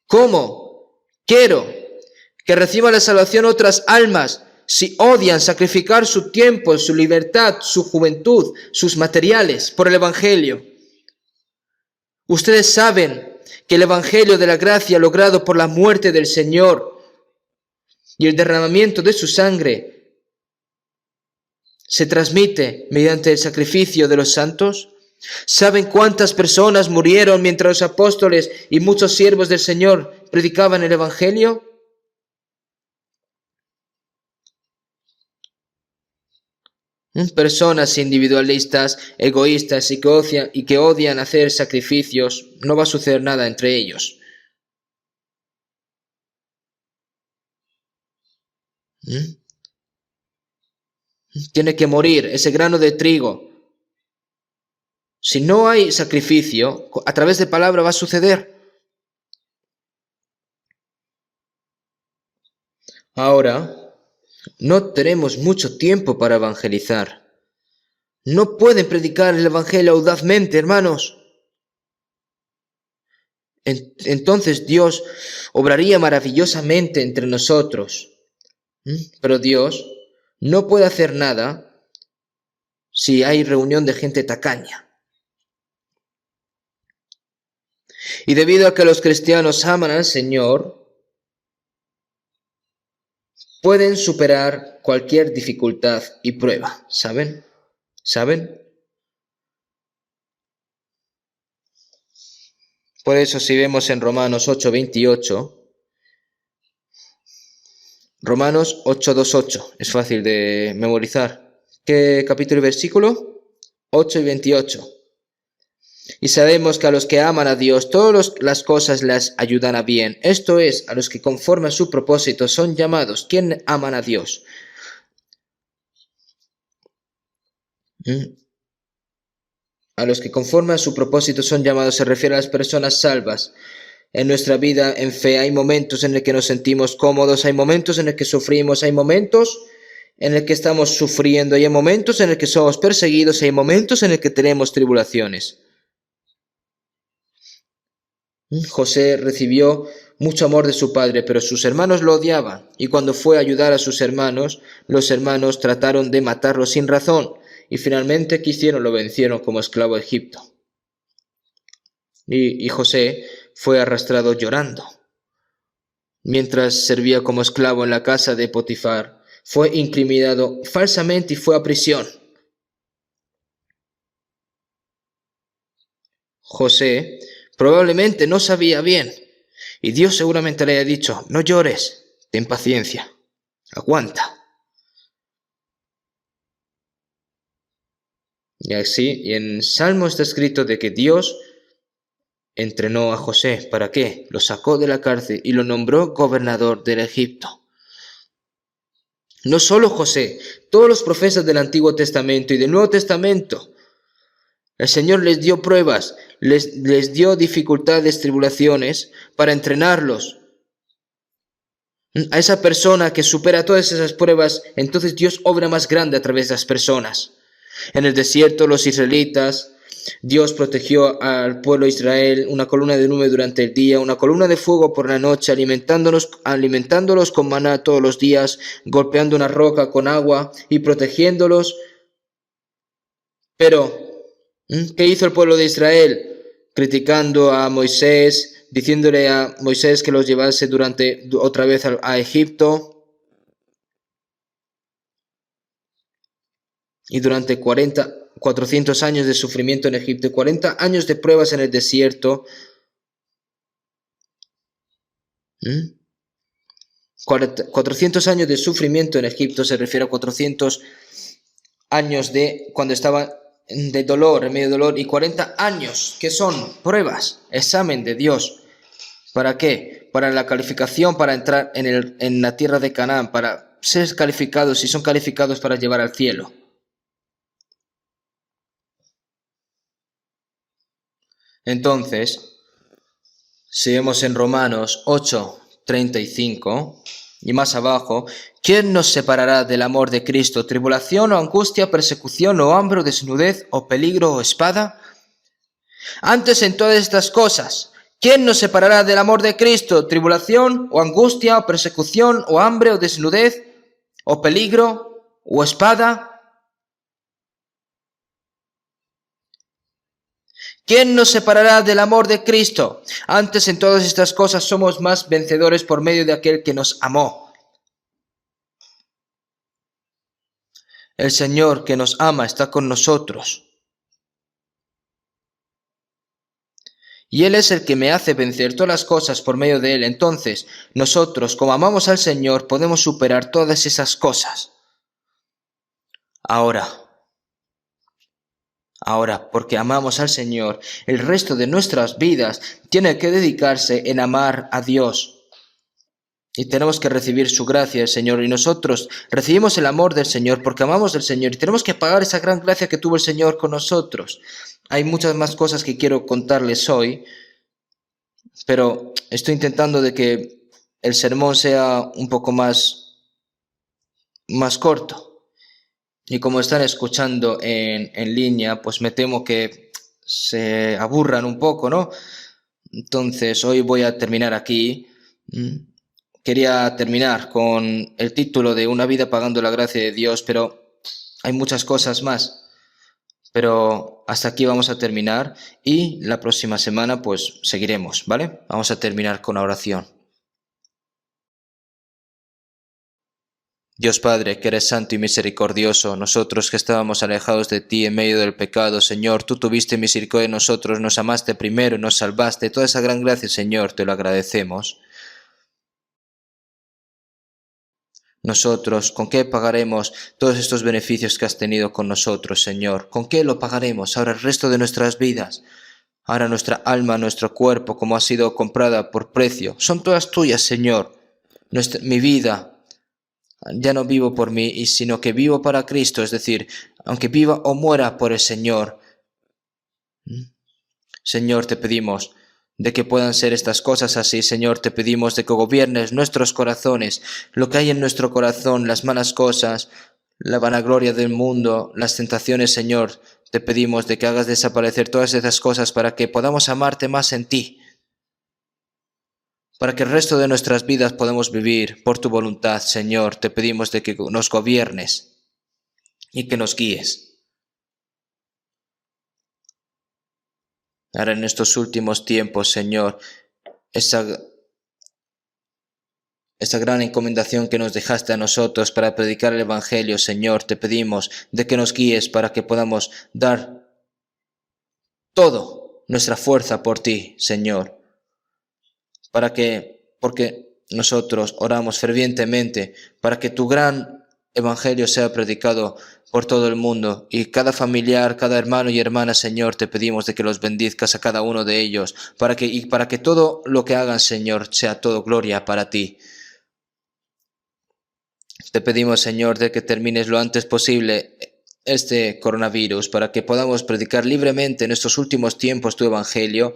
¿Cómo quiero que reciban la salvación otras almas si odian sacrificar su tiempo, su libertad, su juventud, sus materiales por el Evangelio? Ustedes saben que el Evangelio de la gracia logrado por la muerte del Señor y el derramamiento de su sangre se transmite mediante el sacrificio de los santos. ¿Saben cuántas personas murieron mientras los apóstoles y muchos siervos del Señor predicaban el Evangelio? Personas individualistas, egoístas y que odian hacer sacrificios, no va a suceder nada entre ellos. Tiene que morir ese grano de trigo. Si no hay sacrificio, a través de palabra va a suceder. Ahora, no tenemos mucho tiempo para evangelizar. No pueden predicar el Evangelio audazmente, hermanos. Entonces Dios obraría maravillosamente entre nosotros. Pero Dios no puede hacer nada si hay reunión de gente tacaña. Y debido a que los cristianos aman al Señor, pueden superar cualquier dificultad y prueba. ¿Saben? ¿Saben? Por eso si vemos en Romanos 8:28, Romanos 8:28, es fácil de memorizar. ¿Qué capítulo y versículo? 8:28. Y sabemos que a los que aman a Dios, todas las cosas les ayudan a bien. Esto es, a los que conforme a su propósito son llamados. ¿Quién aman a Dios? A los que conforme a su propósito son llamados se refiere a las personas salvas. En nuestra vida en fe hay momentos en los que nos sentimos cómodos, hay momentos en los que sufrimos, hay momentos en los que estamos sufriendo, hay momentos en los que somos perseguidos, hay momentos en los que tenemos tribulaciones. José recibió mucho amor de su padre, pero sus hermanos lo odiaban, y cuando fue a ayudar a sus hermanos, los hermanos trataron de matarlo sin razón, y finalmente, ¿qué hicieron? Lo vencieron como esclavo a Egipto. y José fue arrastrado llorando. Mientras servía como esclavo en la casa de Potifar, fue incriminado falsamente y fue a prisión. José probablemente no sabía bien, y Dios seguramente le haya dicho: no llores, ten paciencia, aguanta. Y así, y en Salmo está escrito de que Dios entrenó a José. ¿Para qué? Lo sacó de la cárcel y lo nombró gobernador del Egipto. No solo José, todos los profetas del Antiguo Testamento y del Nuevo Testamento, el Señor les dio pruebas, les dio dificultades, tribulaciones, para entrenarlos. A esa persona que supera todas esas pruebas, entonces Dios obra más grande a través de las personas. En el desierto, los israelitas, Dios protegió al pueblo de Israel, una columna de nube durante el día, una columna de fuego por la noche, alimentándolos con maná todos los días, golpeando una roca con agua y protegiéndolos. Pero, ¿qué hizo el pueblo de Israel? Criticando a Moisés, diciéndole a Moisés que los llevase otra vez a Egipto. Y durante 400 años de sufrimiento en Egipto, 40 años de pruebas en el desierto, 400 años de sufrimiento en Egipto se refiere a 400 años de cuando estaba de dolor, en medio de dolor, y 40 años que son pruebas, examen de Dios. ¿Para qué? Para la calificación, para entrar en la tierra de Canaán, para ser calificados, y son calificados para llevar al cielo. Entonces, si vemos en Romanos 8:35 y más abajo, ¿quién nos separará del amor de Cristo? ¿Tribulación o angustia, persecución o hambre o desnudez o peligro o espada? Antes en todas estas cosas, ¿quién nos separará del amor de Cristo? ¿Tribulación o angustia o persecución o hambre o desnudez o peligro o espada? ¿Quién nos separará del amor de Cristo? Antes en todas estas cosas somos más vencedores por medio de aquel que nos amó. El Señor que nos ama está con nosotros. Y Él es el que me hace vencer todas las cosas por medio de Él. Entonces, nosotros, como amamos al Señor, podemos superar todas esas cosas. Ahora, porque amamos al Señor, el resto de nuestras vidas tiene que dedicarse en amar a Dios. Y tenemos que recibir su gracia del Señor. Y nosotros recibimos el amor del Señor porque amamos al Señor. Y tenemos que pagar esa gran gracia que tuvo el Señor con nosotros. Hay muchas más cosas que quiero contarles hoy, pero estoy intentando de que el sermón sea un poco más corto. Y como están escuchando en línea, pues me temo que se aburran un poco, ¿no? Entonces hoy voy a terminar aquí. Quería terminar con el título de Una vida pagando la gracia de Dios, pero hay muchas cosas más. Pero hasta aquí vamos a terminar y la próxima semana pues seguiremos, ¿vale? Vamos a terminar con la oración. Dios Padre, que eres santo y misericordioso, nosotros que estábamos alejados de ti en medio del pecado, Señor, tú tuviste misericordia de nosotros, nos amaste primero, nos salvaste, toda esa gran gracia, Señor, te lo agradecemos. Nosotros, ¿con qué pagaremos todos estos beneficios que has tenido con nosotros, Señor? ¿Con qué lo pagaremos ahora el resto de nuestras vidas? Ahora nuestra alma, nuestro cuerpo, como ha sido comprada por precio, son todas tuyas, Señor. Mi vida, ya no vivo por mí, sino que vivo para Cristo, es decir, aunque viva o muera por el Señor. Señor, te pedimos de que puedan ser estas cosas así. Señor, te pedimos de que gobiernes nuestros corazones, lo que hay en nuestro corazón, las malas cosas, la vanagloria del mundo, las tentaciones, Señor. Te pedimos de que hagas desaparecer todas esas cosas para que podamos amarte más en ti, para que el resto de nuestras vidas podamos vivir por tu voluntad, Señor. Te pedimos de que nos gobiernes y que nos guíes. Ahora en estos últimos tiempos, Señor, esa gran encomendación que nos dejaste a nosotros para predicar el Evangelio, Señor, te pedimos de que nos guíes para que podamos dar todo nuestra fuerza por ti, Señor, porque nosotros oramos fervientemente para que tu gran Evangelio sea predicado por todo el mundo, y cada familiar, cada hermano y hermana, Señor, te pedimos de que los bendizcas a cada uno de ellos, para que todo lo que hagan, Señor, sea todo gloria para ti. Te pedimos, Señor, de que termines lo antes posible este coronavirus, para que podamos predicar libremente en estos últimos tiempos tu Evangelio.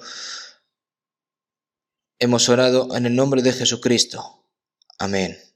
Hemos orado en el nombre de Jesucristo. Amén.